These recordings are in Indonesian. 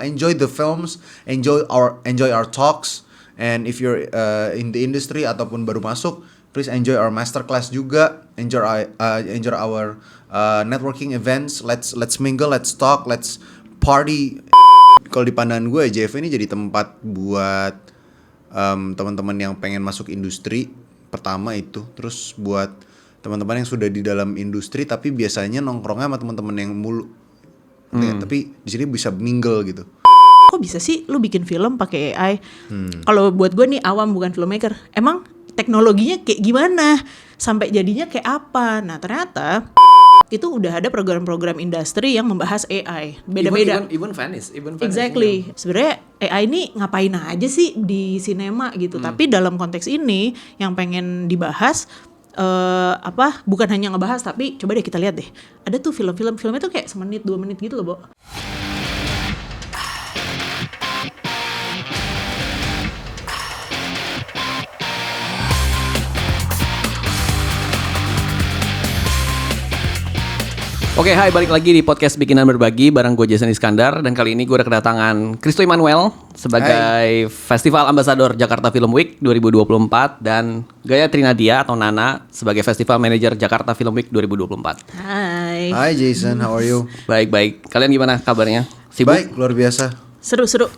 Enjoy the films, enjoy our talks, and if you're in the industry ataupun baru masuk, please enjoy our masterclass juga, enjoy our networking events. Let's mingle, let's talk, let's party. Kalau di pandangan gue, JFW ini jadi tempat buat teman-teman yang pengen masuk industri pertama itu, terus buat teman-teman yang sudah di dalam industri tapi biasanya nongkrongnya sama teman-teman yang mulu. Tapi di sini bisa mingle gitu. Kok bisa sih lu bikin film pakai AI? Kalau buat gue nih awam bukan filmmaker, emang teknologinya kayak gimana? Sampai jadinya kayak apa? Nah ternyata itu udah ada program-program industri yang membahas AI. Beda-beda. Even Venice. Exactly. Sebenarnya AI ini ngapain aja sih di sinema gitu. Tapi dalam konteks ini yang pengen dibahas bukan hanya ngebahas, tapi coba deh kita lihat deh. Ada tuh filmnya tuh kayak 1 menit 2 menit gitu loh, Bo. Oke, hai, balik lagi di podcast Bikinan Berbagi bareng gue Jason Iskandar. Dan kali ini gue udah kedatangan Christo Emmanuel sebagai Festival Ambassador Jakarta Film Week 2024 dan Gayatri Nadia atau Nana sebagai Festival Manager Jakarta Film Week 2024. Hi Jason, how are you? Baik. Kalian gimana kabarnya? Sibuk? Baik, luar biasa. Seru-seru.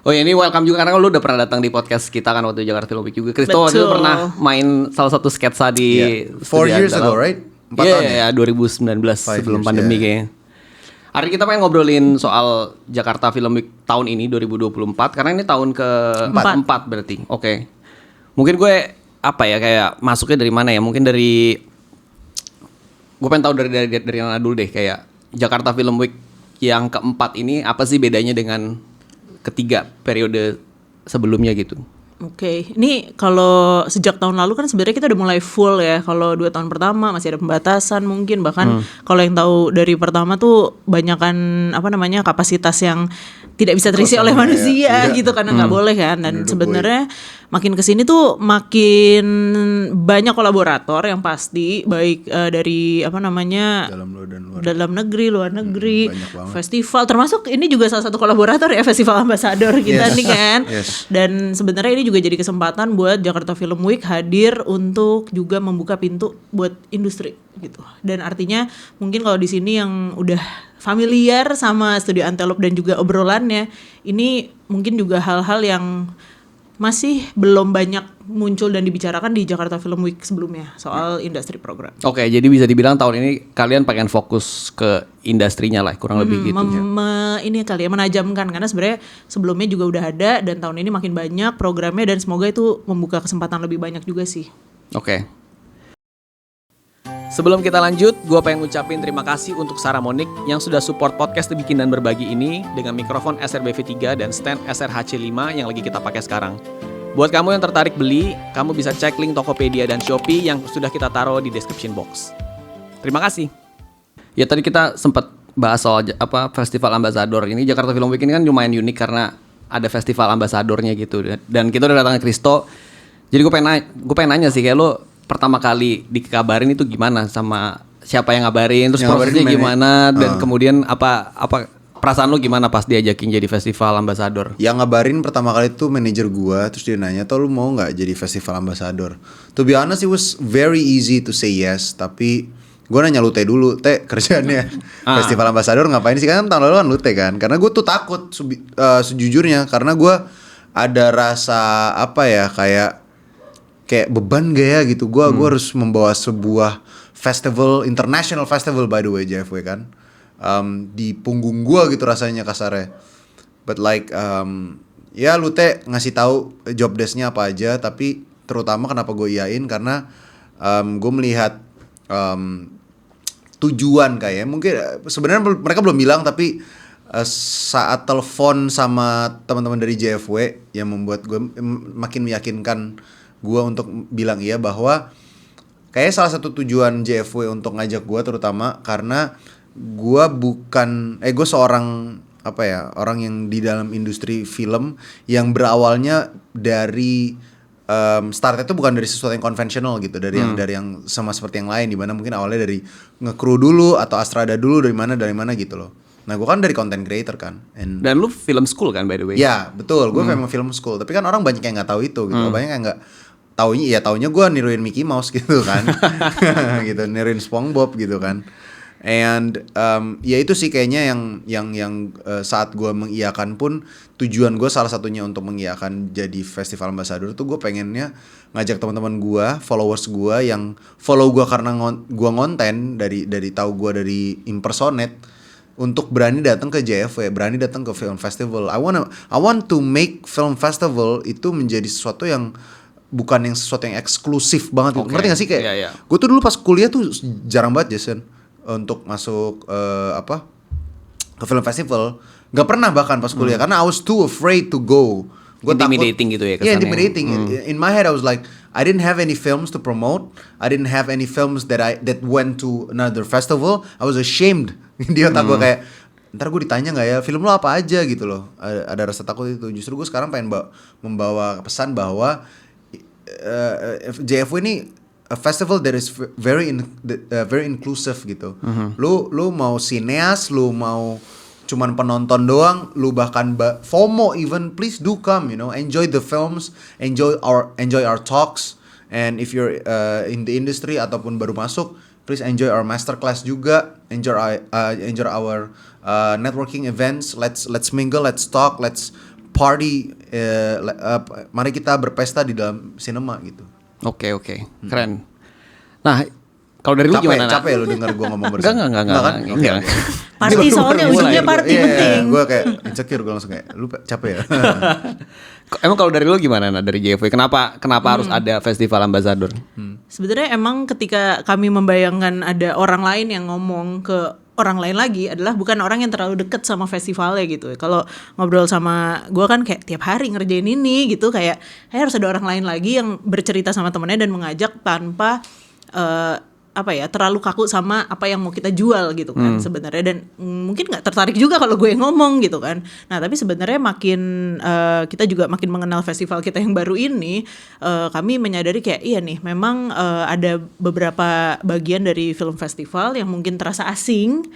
Oh ya, ini welcome juga karena lu udah pernah datang di podcast kita kan waktu Jakarta Film Week juga. Christo waktu itu pernah main salah satu sketsa di 4 years ago, right? 4 tahun ya, 2019 sebelum pandemi kayaknya. Hari kita pengen ngobrolin soal Jakarta Film Week tahun ini 2024 karena ini tahun ke-4 berarti. Oke. Mungkin gue kayak masuknya dari mana ya? Mungkin dari gue pengen tahu dari Nana dulu deh, kayak Jakarta Film Week yang ke-4 ini apa sih bedanya dengan ketiga periode sebelumnya gitu? Oke, ini kalau sejak tahun lalu kan sebenarnya kita udah mulai full ya. Kalau 2 tahun pertama masih ada pembatasan mungkin, bahkan kalau yang tahu dari pertama tuh banyakan kapasitas yang tidak bisa terisi oleh manusia gitu karena nggak boleh kan. Dan sebenarnya makin kesini tuh makin banyak kolaborator yang pasti, baik dari dalam negeri, luar negeri, festival, termasuk ini juga salah satu kolaborator ya, Festival Ambassador kita nih kan. Dan sebenarnya ini juga jadi kesempatan buat Jakarta Film Week hadir untuk juga membuka pintu buat industri gitu. Dan artinya mungkin kalau di sini yang udah familiar sama Studio Antelope dan juga obrolannya, ini mungkin juga hal-hal yang masih belum banyak muncul dan dibicarakan di Jakarta Film Week sebelumnya soal industri program. Oke, jadi bisa dibilang tahun ini kalian pengen fokus ke industrinya lah, kurang lebih gitu. Ini kali ya, menajamkan, karena sebenarnya sebelumnya juga udah ada dan tahun ini makin banyak programnya dan semoga itu membuka kesempatan lebih banyak juga sih. Oke. Sebelum kita lanjut, gue pengen ngucapin terima kasih untuk Sarah Monik yang sudah support podcast Bikin dan Berbagi ini dengan mikrofon SRBV3 dan stand SRHC5 yang lagi kita pakai sekarang. Buat kamu yang tertarik beli, kamu bisa cek link Tokopedia dan Shopee yang sudah kita taruh di description box. Terima kasih. Ya, tadi kita sempat bahas soal Festival Ambassador ini. Jakarta Film Week ini kan lumayan unik karena ada Festival Ambassadornya gitu. Dan kita udah datang ke Christo. Jadi gue pengen nanya sih, kayak lo pertama kali dikabarin itu gimana, sama siapa yang ngabarin, terus prosesnya gimana, dan kemudian apa perasaan lu gimana pas diajakin jadi Festival Ambassador? Yang ngabarin pertama kali itu manajer gua, terus dia nanya, "Tuh lu mau nggak jadi Festival Ambassador?" To be honest, it was very easy to say yes, tapi gua nanya Lute dulu, "Teh, kerjaannya Festival Ambassador ngapain sih?" Kan tahun lalu kan Lute kan, karena gua tuh takut sejujurnya, karena gua ada rasa kayak beban gak ya gitu. Gue harus membawa sebuah festival, international festival by the way, JFW kan, di punggung gue gitu rasanya kasarnya. But Lute ngasih tahu job desk-nya apa aja, tapi terutama kenapa gue iyain karena gue melihat tujuan kayak mungkin sebenarnya mereka belum bilang, tapi saat telepon sama teman-teman dari JFW yang membuat gue makin meyakinkan gue untuk bilang iya, bahwa kayaknya salah satu tujuan JFW untuk ngajak gue terutama karena gue gue seorang orang yang di dalam industri film yang berawalnya dari startnya itu bukan dari sesuatu yang konvensional gitu, dari yang sama seperti yang lain, di mana mungkin awalnya dari nge-crew dulu atau Astrada dulu, dari mana gitu loh. Nah gue kan dari content creator kan. Dan lu film school kan by the way? Ya betul, gue memang film school. Tapi kan orang banyak yang nggak tahu itu gitu. Banyak yang nggak taunya gue niruin Mickey Mouse gitu kan. Gitu, niruin SpongeBob gitu kan. And ya itu sih kayaknya yang saat gue mengiyakan pun tujuan gue salah satunya untuk mengiyakan jadi festival ambassador tuh gue pengennya ngajak teman-teman gue, followers gue yang follow gue karena gue ngonten dari tahu gue dari impersonate untuk berani datang ke JFW, berani datang ke film festival. I want to make film festival itu menjadi sesuatu yang bukan yang sesuatu yang eksklusif banget. Ngerti gak sih kayak? Gue tuh dulu pas kuliah tuh jarang banget Jason untuk masuk ke film festival. Gak pernah bahkan pas kuliah karena I was too afraid to go. Gua intimidating takut, gitu ya kesannya. Yeah, intimidating. In my head I was like I didn't have any films to promote. I didn't have any films that went to another festival. I was ashamed. Di otak gue kayak ntar gue ditanya gak ya film lo apa aja gitu loh. Ada rasa takut itu. Justru gue sekarang pengen membawa pesan bahwa JFW ini a festival that is very inclusive gitu. Lu mau sineas, lu mau cuman penonton doang, lu bahkan FOMO even, please do come, enjoy the films, enjoy our talks, and if you're in the industry ataupun baru masuk, please enjoy our masterclass juga, enjoy our networking events, let's mingle, let's talk, let's party, mari kita berpesta di dalam sinema gitu. Oke, keren. Nah, kalau dari lu gimana? Capek lu denger gue ngomong bersama. Enggak. Party soalnya ujungnya party penting. Gue kayak insecure, gue langsung kayak lu capek ya. Emang kalau dari lu gimana dari JFW? Kenapa harus ada festival ambassador? Sebenarnya emang ketika kami membayangkan ada orang lain yang ngomong ke orang lain lagi adalah bukan orang yang terlalu deket sama festivalnya gitu. Kalau ngobrol sama gue kan kayak tiap hari ngerjain ini gitu, kayak harus ada orang lain lagi yang bercerita sama temennya dan mengajak tanpa terlalu kaku sama apa yang mau kita jual gitu kan sebenarnya, dan mungkin nggak tertarik juga kalau gue ngomong gitu kan. Nah tapi sebenarnya makin kita juga makin mengenal festival kita yang baru ini, kami menyadari kayak iya nih memang ada beberapa bagian dari film festival yang mungkin terasa asing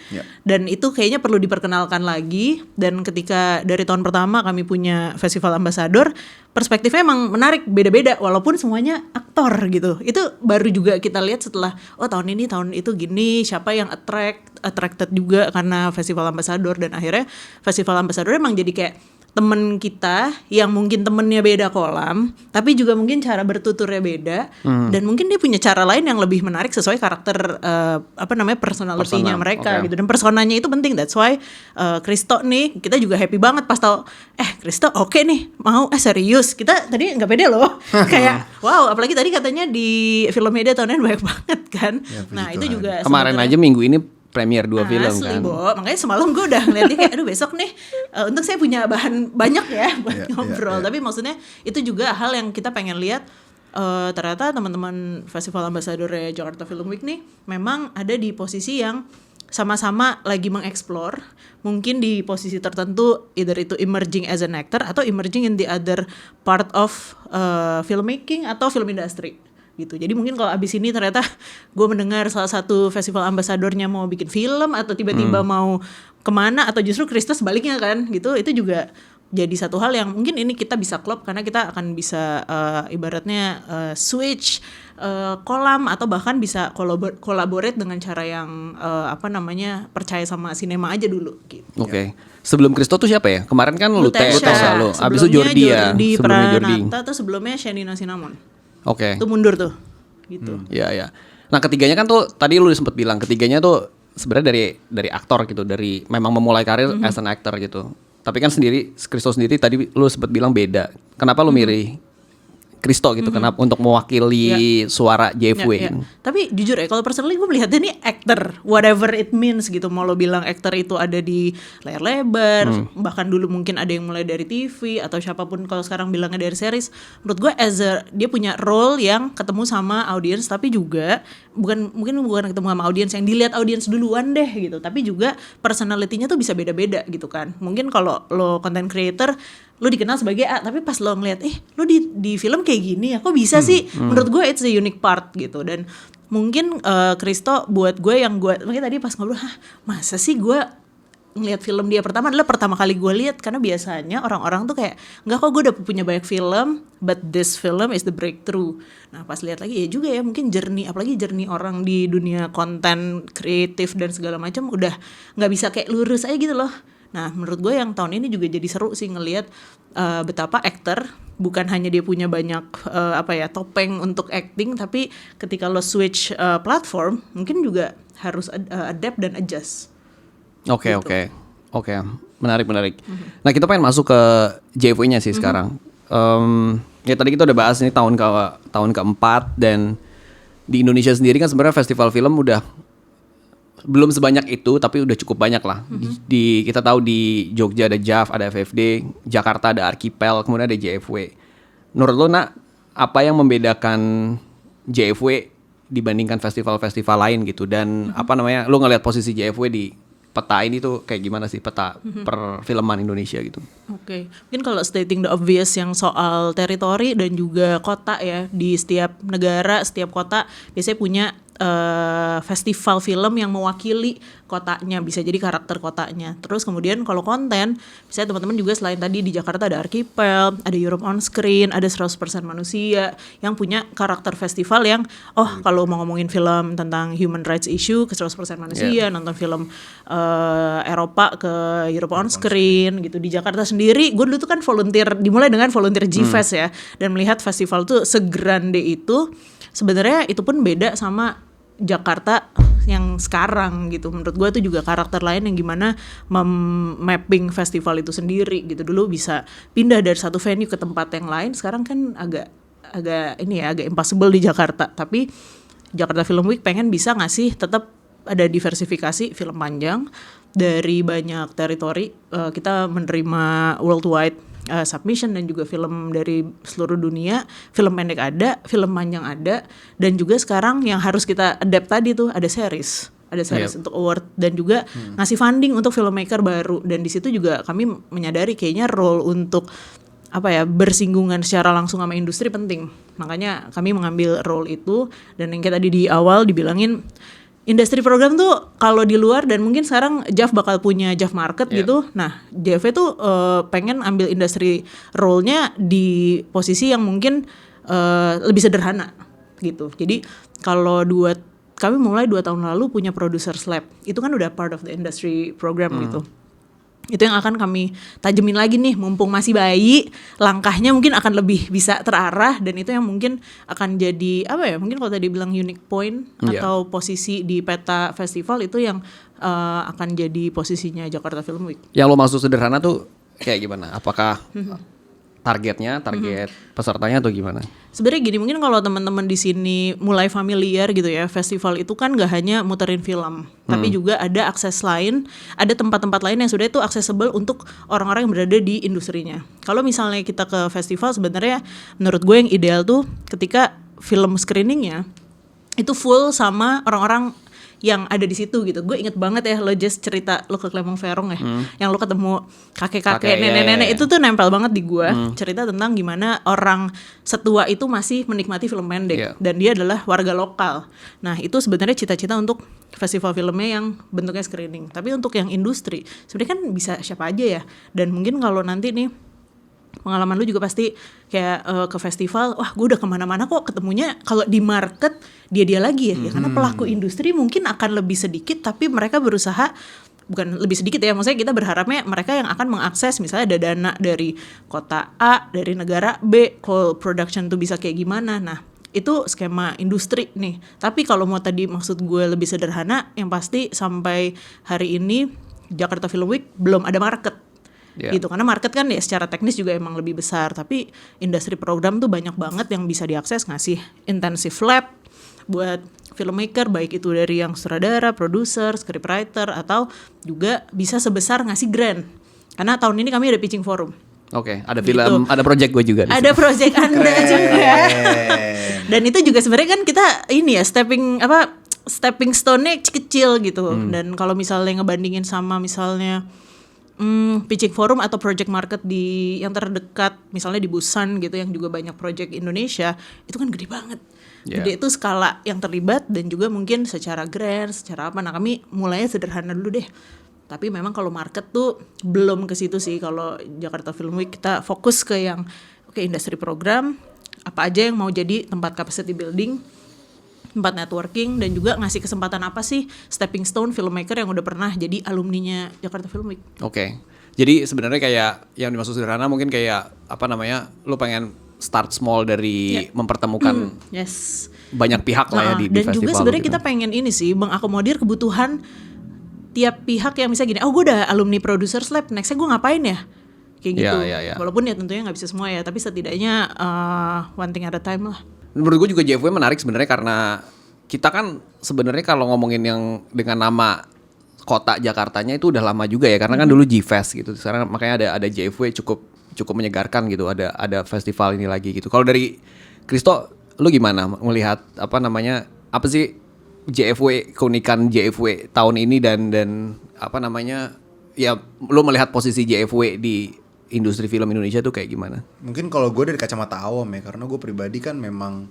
dan itu kayaknya perlu diperkenalkan lagi. Dan ketika dari tahun pertama kami punya festival ambassador, perspektifnya emang menarik, beda-beda walaupun semuanya aktor gitu. Itu baru juga kita lihat setelah tahun ini tahun itu gini, siapa yang attracted juga karena festival ambassador. Dan akhirnya festival ambassador emang jadi kayak temen kita yang mungkin temennya beda kolam, tapi juga mungkin cara bertuturnya beda, dan mungkin dia punya cara lain yang lebih menarik sesuai karakter personality-nya mereka gitu. Dan personanya itu penting. That's why Christo nih kita juga happy banget pas tau Christo oke nih mau serius. Kita tadi nggak pede loh kayak wow, apalagi tadi katanya di film media tahun ini banyak banget kan. Nah itu juga kemarin aja minggu ini premier 2 film asli, kan. Makanya semalam gue udah ngeliatnya kayak aduh besok nih untuk saya punya bahan banyak ya buat ngobrol. Tapi maksudnya itu juga hal yang kita pengen lihat, ternyata teman-teman Festival Ambassador Jakarta Film Week nih memang ada di posisi yang sama-sama lagi mengeksplor, mungkin di posisi tertentu, either itu emerging as an actor atau emerging in the other part of filmmaking atau film industry gitu. Jadi mungkin kalau abis ini ternyata gue mendengar salah satu festival ambasadornya mau bikin film atau tiba-tiba mau kemana, atau justru Krista sebaliknya kan gitu, itu juga jadi satu hal yang mungkin ini kita bisa klop karena kita akan bisa ibaratnya switch kolam atau bahkan bisa collaborate dengan cara yang percaya sama sinema aja dulu gitu. Oke. Sebelum Kristo tuh siapa ya? Kemarin kan Lutesha lo. Abis itu Jordi ya. Sebelumnya Jordi. Atau sebelumnya Shanina Cinnamon. Oke. Itu mundur tuh. Gitu. Iya. Nah, ketiganya kan tuh tadi lu sempat bilang ketiganya tuh sebenarnya dari aktor gitu, dari memang memulai karir as an actor gitu. Tapi kan Kristo sendiri tadi lu sempat bilang beda. Kenapa lu milih Kristo gitu? Kenapa untuk mewakili suara JFW? Tapi jujur ya, kalau personally gue melihatnya ini actor, whatever it means gitu. Mau lo bilang actor itu ada di layar lebar, bahkan dulu mungkin ada yang mulai dari TV atau siapapun kalau sekarang bilangnya dari series. Menurut gue dia punya role yang ketemu sama audiens, tapi juga bukan ketemu sama audiens yang dilihat audiens duluan deh gitu. Tapi juga personality-nya tuh bisa beda-beda gitu kan. Mungkin kalau lo content creator, lo dikenal sebagai A, tapi pas lo ngeliat lo di film kayak gini ya, kok bisa sih? Menurut gue it's a unique part gitu. Dan mungkin Kristo buat gue makanya tadi pas ngobrol, masa sih gue ngeliat film dia pertama adalah pertama kali gue lihat, karena biasanya orang-orang tuh kayak nggak, kok gue udah punya banyak film, but this film is the breakthrough. Nah pas lihat lagi ya juga ya, mungkin journey, apalagi journey orang di dunia konten kreatif dan segala macam udah nggak bisa kayak lurus aja gitu loh. Nah menurut gue yang tahun ini juga jadi seru sih ngelihat betapa aktor bukan hanya dia punya banyak topeng untuk acting, tapi ketika lo switch platform mungkin juga harus adapt dan adjust. Oke, menarik. Nah kita pengen masuk ke JFW-nya sih sekarang. Ya tadi kita udah bahas ini tahun keempat, dan di Indonesia sendiri kan sebenarnya festival film udah belum sebanyak itu, tapi udah cukup banyak lah. Di kita tahu di Jogja ada JAF, ada FFD, Jakarta ada Archipel, kemudian ada JFW. Menurut lo Nak, apa yang membedakan JFW dibandingkan festival-festival lain gitu, dan lo ngelihat posisi JFW di peta ini tuh kayak gimana sih, peta perfilman Indonesia gitu? Oke, mungkin kalau stating the obvious yang soal teritori dan juga kota ya, di setiap negara, setiap kota biasanya punya festival film yang mewakili kotanya, bisa jadi karakter kotanya. Terus kemudian kalau konten, misalnya teman-teman juga selain tadi di Jakarta ada Archipel, ada Europe on Screen, ada 100% Manusia yang punya karakter festival yang kalau mau ngomongin film tentang human rights issue ke 100% Manusia, nonton film Eropa ke Europe on Screen gitu. Di Jakarta sendiri, gue dulu tuh kan volunteer, dimulai dengan volunteer G-Fest ya, dan melihat festival tuh segrande itu. Sebenarnya itu pun beda sama Jakarta yang sekarang gitu. Menurut gue itu juga karakter lain yang gimana mapping festival itu sendiri gitu. Dulu bisa pindah dari satu venue ke tempat yang lain, sekarang kan agak impossible di Jakarta. Tapi Jakarta Film Week pengen bisa ngasih tetap ada diversifikasi film panjang dari banyak teritori. Kita menerima worldwide submission dan juga film dari seluruh dunia, film pendek ada, film panjang ada, dan juga sekarang yang harus kita adapt tadi tuh ada series untuk award, dan juga ngasih funding untuk filmmaker baru. Dan di situ juga kami menyadari kayaknya role untuk bersinggungan secara langsung sama industri penting. Makanya kami mengambil role itu, dan yang kayak tadi di awal dibilangin industri program tuh kalau di luar, dan mungkin sekarang JAF bakal punya JAF Market gitu. Nah, JAF tuh pengen ambil industri role-nya di posisi yang mungkin lebih sederhana gitu. Jadi kalau kami mulai 2 tahun lalu punya Producers Lab. Itu kan udah part of the industry program gitu. Itu yang akan kami tajemin lagi nih, mumpung masih bayi, langkahnya mungkin akan lebih bisa terarah, dan itu yang mungkin akan jadi mungkin kalau tadi bilang unique point atau posisi di peta festival itu yang akan jadi posisinya Jakarta Film Week. Yang lo maksud sederhana tuh kayak gimana? Apakah target pesertanya atau gimana? Sebenarnya gini, mungkin kalau teman-teman di sini mulai familiar gitu ya, festival itu kan gak hanya muterin film, tapi juga ada akses lain, ada tempat-tempat lain yang sudah itu accessible untuk orang-orang yang berada di industrinya. Kalau misalnya kita ke festival, sebenarnya menurut gue yang ideal tuh ketika film screeningnya itu full sama orang-orang yang ada di situ gitu. Gue inget banget ya, lo just cerita lo ke Clemong Ferong ya, yang lo ketemu kakek-kakek, nenek-nenek, itu tuh nempel banget di gue. Cerita tentang gimana orang setua itu masih menikmati film pendek, dan dia adalah warga lokal. Nah itu sebenarnya cita-cita untuk festival filmnya yang bentuknya screening. Tapi untuk yang industri sebenarnya kan bisa siapa aja ya. Dan mungkin kalau nanti nih, pengalaman lu juga pasti kayak ke festival, wah gue udah kemana-mana kok ketemunya kalau di market dia lagi ya, karena pelaku industri mungkin akan lebih sedikit, tapi mereka berusaha, bukan lebih sedikit ya, maksudnya kita berharapnya mereka yang akan mengakses, misalnya ada dana dari kota A, dari negara B, call production tuh bisa kayak gimana. Nah itu skema industri nih. Tapi kalau mau tadi maksud gue lebih sederhana, yang pasti sampai hari ini Jakarta Film Week belum ada market. Gitu, karena market kan ya secara teknis juga emang lebih besar, tapi industri program tuh banyak banget yang bisa diakses, ngasih intensive lab buat filmmaker, baik itu dari yang sutradara, produser, scriptwriter, atau juga bisa sebesar ngasih grant. Karena tahun ini kami ada pitching forum. Oke, ada film, ada project gue juga. Ada project Anda juga. Dan itu juga sebenarnya kan kita ini ya stepping stone-nya kecil gitu. Dan kalau misalnya ngebandingin sama misalnya pitching forum atau project market di yang terdekat, misalnya di Busan gitu yang juga banyak project Indonesia, itu kan gede banget. Gede itu skala yang terlibat, dan juga mungkin secara grant, secara apa. Nah kami mulainya sederhana dulu deh. Tapi memang kalau market tuh belum ke situ sih. Kalau Jakarta Film Week kita fokus ke yang industri program, apa aja yang mau jadi tempat capacity building, tempat networking, dan juga ngasih kesempatan apa sih stepping stone filmmaker yang udah pernah jadi alumninya Jakarta Film Week. Oke. Jadi sebenarnya kayak yang dimaksud sederhana mungkin kayak apa namanya, lu pengen start small dari mempertemukan Yes. banyak pihak lah ya di dan festival. juga sebenarnya gitu. kita pengen ini sih mengakomodir kebutuhan tiap pihak yang misalnya gini, gue udah alumni Producers Lab, nextnya gue ngapain ya? Kayak gitu. Ya. Walaupun ya tentunya nggak bisa semua ya, tapi setidaknya one thing at a time lah. Menurut gue juga JFW menarik sebenarnya karena kita kan sebenarnya kalau ngomongin yang dengan nama kota Jakartanya itu udah lama juga ya, karena kan dulu G-Fest gitu. Sekarang makanya ada JFW cukup menyegarkan gitu, ada festival ini lagi gitu. Kalau dari Kristo, lu gimana melihat apa sih JFW, keunikan JFW tahun ini dan apa namanya, ya lu melihat posisi JFW di industri film Indonesia tuh kayak gimana? Mungkin kalau gue dari kacamata awam ya, karena gue pribadi kan memang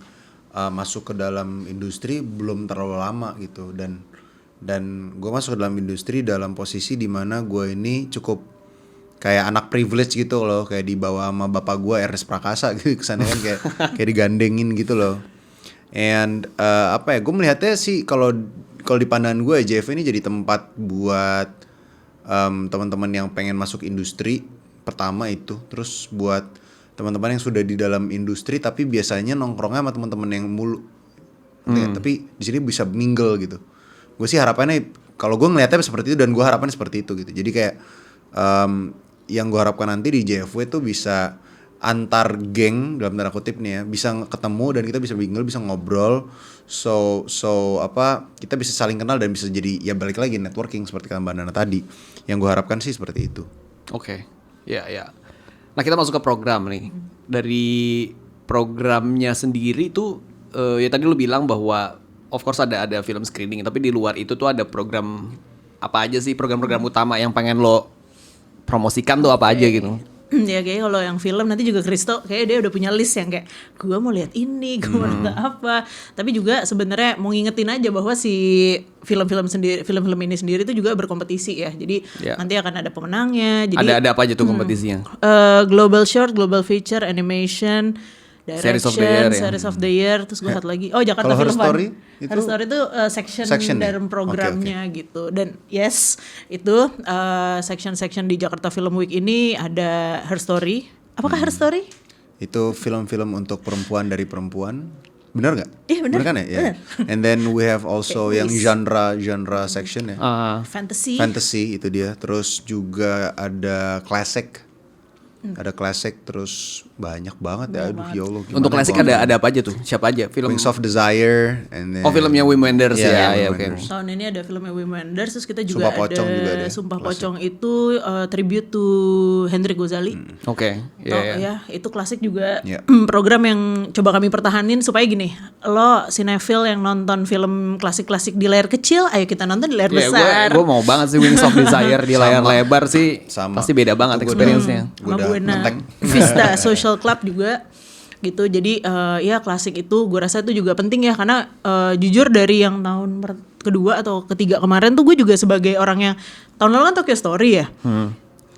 masuk ke dalam industri belum terlalu lama gitu, dan gue masuk ke dalam industri dalam posisi dimana gue ini cukup kayak anak privilege gitu loh, kayak dibawa sama bapak gue Ernest Prakasa gitu kesannya kan kayak digandengin gitu loh. And gue melihatnya sih kalau di pandangan gue JFW ini jadi tempat buat teman-teman yang pengen masuk industri pertama itu, terus buat teman-teman yang sudah di dalam industri tapi biasanya nongkrongnya sama teman-teman yang mulu, tapi di sini bisa mingle gitu. Gue sih harapannya kalau gue ngelihatnya seperti itu, dan gue harapannya seperti itu gitu. Jadi kayak yang gue harapkan nanti di JFW tuh bisa antar geng dalam tanda kutip nih ya, bisa ketemu dan kita bisa mingle, bisa ngobrol, so kita bisa saling kenal dan bisa jadi ya balik lagi networking seperti kata Mbak Nana tadi. Yang gue harapkan sih seperti itu. Oke. Ya. Nah, kita masuk ke program nih. Dari programnya sendiri tuh ya tadi lu bilang bahwa of course ada film screening, tapi di luar itu tuh ada program apa aja sih, program-program utama yang pengen lo promosikan tuh apa aja gitu? Ya kayak kalau yang film nanti juga Kristo kayak dia udah punya list yang kayak gue mau lihat ini, gue mau lihat apa. Tapi juga sebenarnya mau ngingetin aja bahwa si film-film ini sendiri itu juga berkompetisi ya. Jadi nanti akan ada pemenangnya. Jadi ada apa aja tuh kompetisinya? Global Short, Global Feature, Animation, Direction, Series of the Year, terus gue satu lagi. Oh, Jakarta Kalau Film Her Story Fund. Her Story itu section dalam programnya gitu. Dan yes, itu section di Jakarta Film Week ini ada Her Story. Apakah Her Story? Itu film-film untuk perempuan dari perempuan. Benar nggak? Iya benar. Benar kan ya? Yeah. And then we have also yang genre section ya. Fantasy itu dia. Terus juga ada classic. Ada classic, terus banyak banget ya. Aduh ya Allah. Untuk classic ada apa aja tuh? Siapa aja? Film Wings of Desire, and then filmnya Wim Wenders ya. Oke. Tahun ini ada filmnya Wim Wenders, terus kita juga Sumpah Pocong juga ada. Sumpah Pocong itu tribute to Hendrik Gozali. Oke. Ya, itu klasik juga. Program yang coba kami pertahanin supaya gini, lo sinetfil yang nonton film klasik-klasik di layar kecil, ayo kita nonton di layar besar. Gue mau banget sih Wings of Desire di layar lebar sih. Pasti beda banget experience-nya. Buena Vista Social Club juga gitu. Jadi ya klasik itu gue rasa itu juga penting ya, karena jujur dari yang tahun kedua atau ketiga kemarin tuh gue juga sebagai orang yang tahun lalu kan Tokyo Story ya.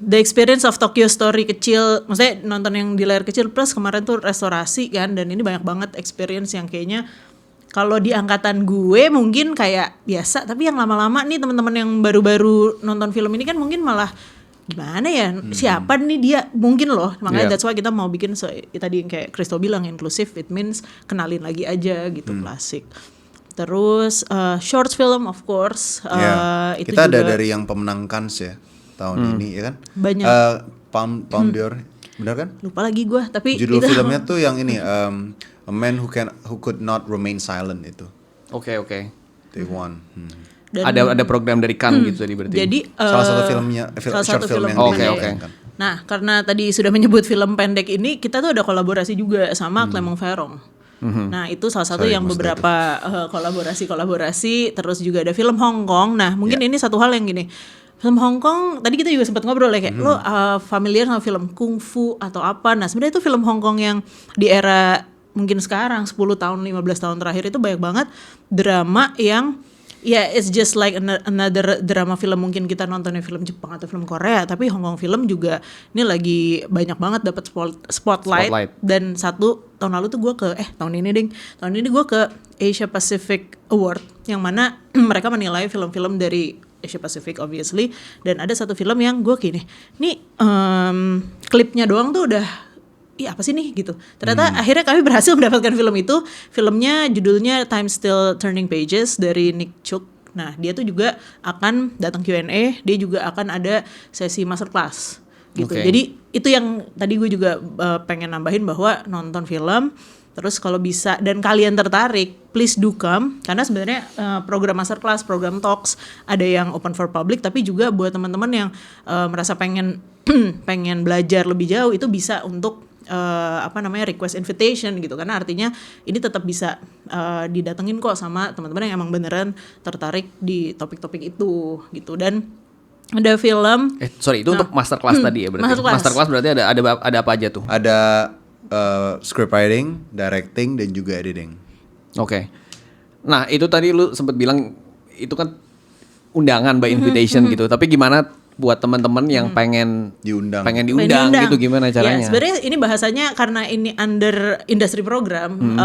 The experience of Tokyo Story kecil, maksudnya nonton yang di layar kecil, plus kemarin tuh restorasi kan, dan ini banyak banget experience yang kayaknya kalau di angkatan gue mungkin kayak biasa, tapi yang lama-lama nih teman-teman yang baru-baru nonton film ini kan mungkin malah gimana ya, siapa nih dia, mungkin loh, makanya that's why kita mau bikin tadi yang kayak Kristo bilang inklusif, it means kenalin lagi aja gitu klasik. Terus short film of course, itu kita juga ada dari yang pemenang Cannes ya tahun ini ya kan, banyak. Palme d'Or, benar kan? Lupa lagi gue, tapi judul itu filmnya tuh yang ini A Man Who Could Not Remain Silent itu. Oke. They won. Ada program dari Cannes gitu tadi berarti. Jadi salah satu filmnya, short film yang Oke. Nah, karena tadi sudah menyebut film pendek ini, kita tuh ada kolaborasi juga sama Clement Ferrong. Nah, itu salah satu yang beberapa kolaborasi, terus juga ada film Hong Kong. Nah, mungkin ini satu hal yang gini. Film Hong Kong, tadi kita juga sempat ngobrol ya, kayak lo familiar sama film kungfu atau apa. Nah, sebenarnya itu film Hong Kong yang di era mungkin sekarang 10 tahun, 15 tahun terakhir itu banyak banget drama yang ya it's just like another drama film. Mungkin kita nontonnya film Jepang atau film Korea, tapi Hong Kong film juga ini lagi banyak banget dapat spotlight. Dan tahun lalu tuh gue tahun ini gue ke Asia Pacific Award, yang mana mereka menilai film-film dari Asia Pacific obviously, dan ada satu film yang gue nih klipnya doang tuh udah apa sih nih gitu. Ternyata akhirnya kami berhasil mendapatkan film itu. Filmnya judulnya Time Still Turning Pages dari Nick Chuk. Nah, dia tuh juga akan datang Q&A, dia juga akan ada sesi masterclass gitu. Okay. Jadi itu yang tadi gue juga pengen nambahin, bahwa nonton film terus kalau bisa dan kalian tertarik, please do come, karena sebenarnya program masterclass, program talks ada yang open for public, tapi juga buat teman-teman yang merasa pengen belajar lebih jauh itu bisa untuk request invitation gitu, karena artinya ini tetap bisa didatengin kok sama teman-teman yang emang beneran tertarik di topik-topik itu gitu. Dan ada film itu untuk masterclass tadi ya berarti. Masterclass berarti ada apa aja tuh? Ada scriptwriting, directing, dan juga editing. Oke. Nah, itu tadi lu sempat bilang itu kan undangan by invitation gitu. Tapi gimana buat teman-teman yang pengen diundang gitu, gimana caranya? Ya, sebenarnya ini bahasanya karena ini under industry program,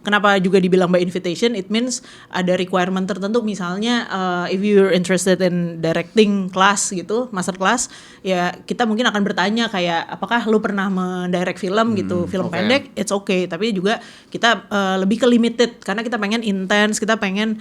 kenapa juga dibilang by invitation? It means ada requirement tertentu, misalnya if you're interested in directing class gitu, master class, ya kita mungkin akan bertanya kayak apakah lu pernah mendirect film gitu, film pendek, it's okay, tapi juga kita lebih ke limited karena kita pengen intense, kita pengen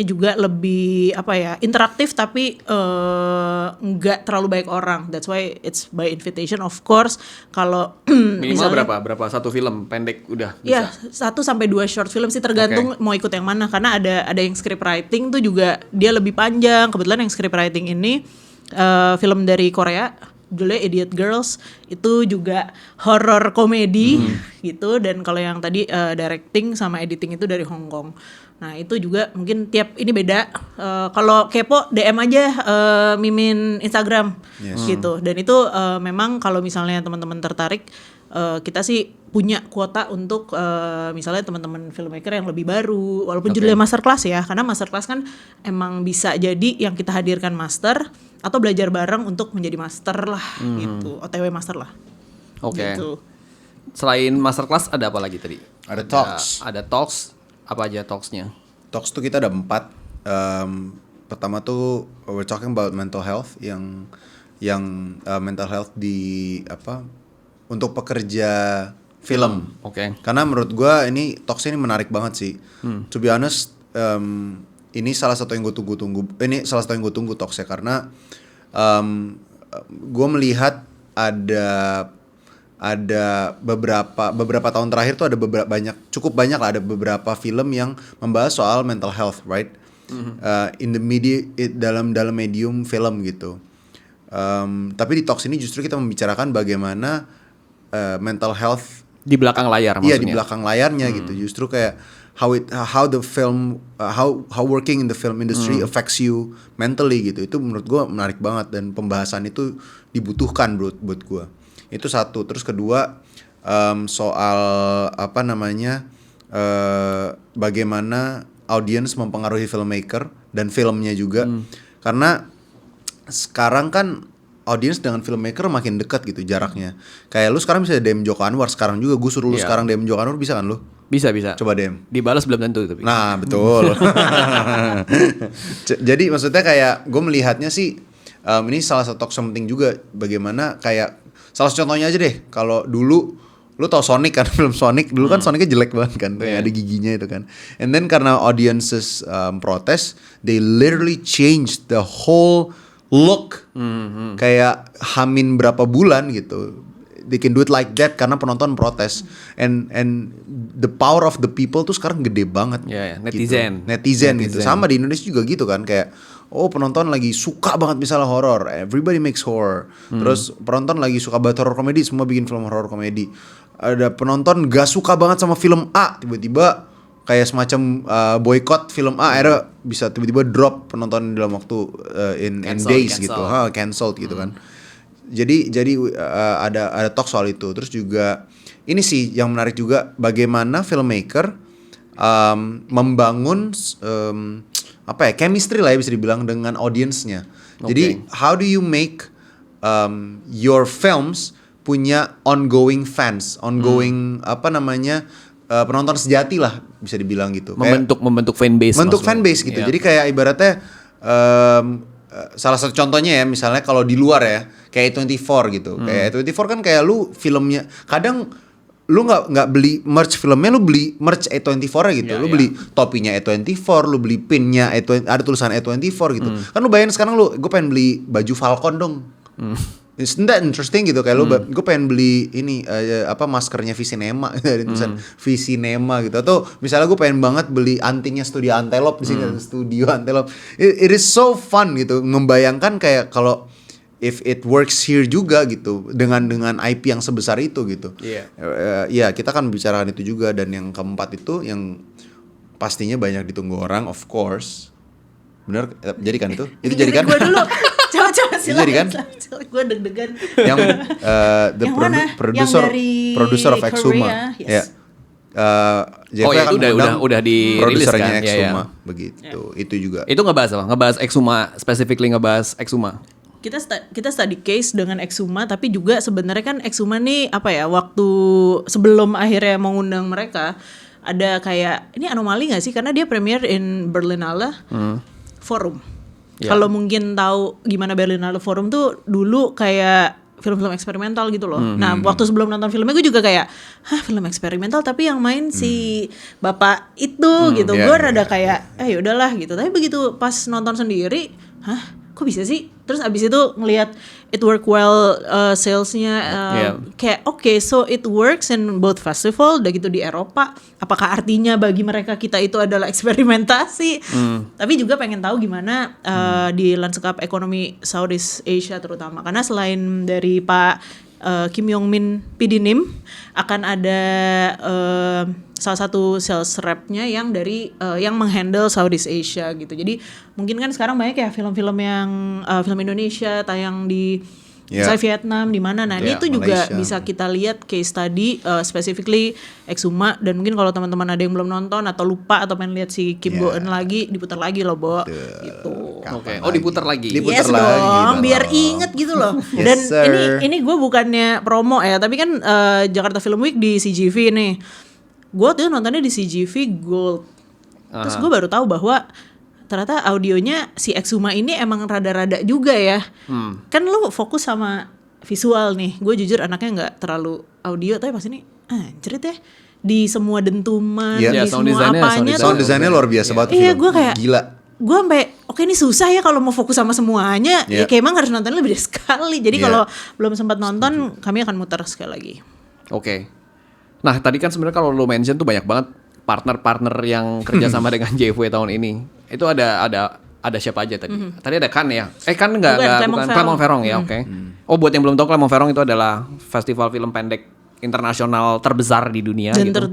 juga lebih interaktif, tapi nggak terlalu baik orang. That's why it's by invitation. Of course, kalau minimal berapa satu film pendek udah bisa? Ya, 1-2 short film sih, tergantung mau ikut yang mana. Karena ada yang script writing tuh juga dia lebih panjang. Kebetulan yang script writing ini film dari Korea, judulnya Idiot Girls, itu juga horror komedi gitu. Dan kalau yang tadi directing sama editing itu dari Hong Kong. Nah itu juga mungkin tiap ini beda. Kalau kepo DM aja Mimin Instagram gitu. Dan itu memang kalau misalnya teman-teman tertarik, kita sih punya kuota untuk misalnya teman-teman filmmaker yang lebih baru, walaupun judulnya masterclass ya, karena masterclass kan emang bisa jadi yang kita hadirkan master atau belajar bareng untuk menjadi master lah gitu, OTW master lah. Oke. Gitu. Selain masterclass ada apa lagi tadi? Ada talks. Ada talks. Apa aja talksnya? Talks tuh kita ada 4. Pertama tuh we're talking about mental health, yang mental health di untuk pekerja film. Oke. Karena menurut gue ini talks ini menarik banget sih. To be honest, ini salah satu yang gue tunggu-tunggu. Ini salah satu yang gue tunggu talksnya, karena gue melihat ada beberapa tahun terakhir tuh ada cukup banyak lah, ada beberapa film yang membahas soal mental health, right? In the media, dalam medium film gitu. Tapi di talks ini justru kita membicarakan bagaimana mental health di belakang layar maksudnya. Iya, di belakang layarnya gitu. Justru kayak how the film how working in the film industry affects you mentally gitu. Itu menurut gue menarik banget, dan pembahasan itu dibutuhkan buat gue. Itu satu. Terus kedua, soal bagaimana audience mempengaruhi filmmaker dan filmnya juga. Karena sekarang kan audience dengan filmmaker makin dekat gitu jaraknya. Kayak lu sekarang bisa DM Joko Anwar, sekarang juga gue suruh lu sekarang DM Joko Anwar, bisa kan lu? Bisa. Coba DM. Dibalas belum tentu tapi. Nah, betul. Jadi maksudnya kayak gue melihatnya sih ini salah satu talk penting juga, bagaimana kayak salah satu contohnya aja deh. Kalau dulu lu tau Sonic kan, film Sonic dulu kan Sonicnya jelek banget kan, ada giginya itu kan. And then karena audiences protes, they literally changed the whole look. Kayak hamin berapa bulan gitu, they can do it like that karena penonton protes. And the power of the people tuh sekarang gede banget. Netizen. Gitu. Netizen gitu. Sama di Indonesia juga gitu kan, kayak penonton lagi suka banget misalnya horror, everybody makes horror. Terus penonton lagi suka banget horror komedi, semua bikin film horror komedi. Ada penonton gak suka banget sama film A, tiba-tiba kayak semacam boycott film A, akhirnya bisa tiba-tiba drop penonton dalam waktu in days gitu, cancelled gitu kan. Jadi ada talk soal itu. Terus juga ini sih yang menarik juga, bagaimana filmmaker membangun chemistry lah ya bisa dibilang dengan audiensnya. Jadi how do you make your films punya ongoing fans, ongoing penonton sejati lah bisa dibilang gitu. Membentuk fanbase. Membentuk fanbase gitu. Yeah. Jadi kayak ibaratnya salah satu contohnya ya misalnya kalau di luar ya kayak A24 gitu. Kayak A24 kan kayak lu filmnya kadang lu nggak beli merch filmnya, lu beli merch A24 gitu. Yeah, lu beli topinya A24, lu beli pinnya A24, ada tulisan A24 gitu. Kan lu bayangin sekarang gue pengen beli baju Falcon dong. Isn't that interesting gitu kayak gue pengen beli ini maskernya Visinema dari tulisan Visinema gitu, atau misalnya gue pengen banget beli antingnya Studio Antelope di sini ada Studio Antelope. It is so fun gitu membayangkan kayak kalau if it works here juga gitu dengan IP yang sebesar itu gitu. Ya kita kan bicarakan itu juga. Dan yang keempat itu yang pastinya banyak ditunggu orang, of course. Bener, jadi kan itu jadi kan? Gue dulu, coba silakan. Jadi kan? Gue deg-degan. Yang the Yang mana? producer of Exuma. Yes. Jeffrey itu udah dirilis produsernya kan? Exuma, begitu. Itu juga. Itu ngebahas apa? Ngebahas Exuma, specifically ngebahas Exuma. Kita study case dengan Exuma, tapi juga sebenarnya kan Exuma nih waktu sebelum akhirnya mengundang mereka ada kayak ini anomali nggak sih, karena dia premiere in Berlinale Forum. Kalau mungkin tahu gimana Berlinale Forum tuh dulu kayak film-film eksperimental gitu loh. Nah waktu sebelum nonton filmnya gue juga kayak film eksperimental tapi yang main si bapak itu gitu. Gue rada kayak ya udahlah gitu. Tapi begitu pas nonton sendiri, kok bisa sih? Terus abis itu ngelihat it work well, salesnya kayak okay, so it works in both festival, udah gitu di Eropa. Apakah artinya bagi mereka kita itu adalah eksperimentasi? Tapi juga pengen tahu gimana di lanskap ekonomi Southeast Asia terutama, karena selain dari Pak Kim Yong Min PD-NIM akan ada salah satu sales rep-nya yang dari yang menghandle Southeast Asia gitu. Jadi mungkin kan sekarang banyak ya film-film yang film Indonesia tayang di misalnya Vietnam di mana. Nah, ini tuh juga bisa kita lihat case study specifically Exuma, dan mungkin kalau teman-teman ada yang belum nonton atau lupa atau pengen lihat si Kim Go Eun lagi, diputar lagi loh, Bo. Gitu. Oke. Oh, diputar lagi. Yes dong, biar inget gitu loh. Dan ini gue bukannya promo ya, tapi kan Jakarta Film Week di CGV nih. Gue tuh nontonnya di CGV Gold. Terus gue baru tahu bahwa ternyata audionya si Exuma ini emang rada-rada juga ya. Kan lu fokus sama visual nih. Gue jujur anaknya nggak terlalu audio, tapi pas ini anjir deh. Di semua dentuman, di semua apanya sound design-nya luar biasa banget. Iya, gue kayak gila. Gue sampai oke ini susah ya kalau mau fokus sama semuanya. Ya kayak emang harus nonton lebih dari sekali. Jadi kalau belum sempat nonton, kami akan muter sekali lagi. Oke. Nah, tadi kan sebenarnya kalau lo mention tuh banyak banget partner-partner yang kerjasama dengan JFW tahun ini. Itu ada siapa aja tadi? Tadi ada Kan ya? Kan bukan Clermont Ferrand ya, oke. Oh, buat yang belum tahu, Clermont Ferrand itu adalah festival film pendek internasional terbesar di dunia Dan gitu.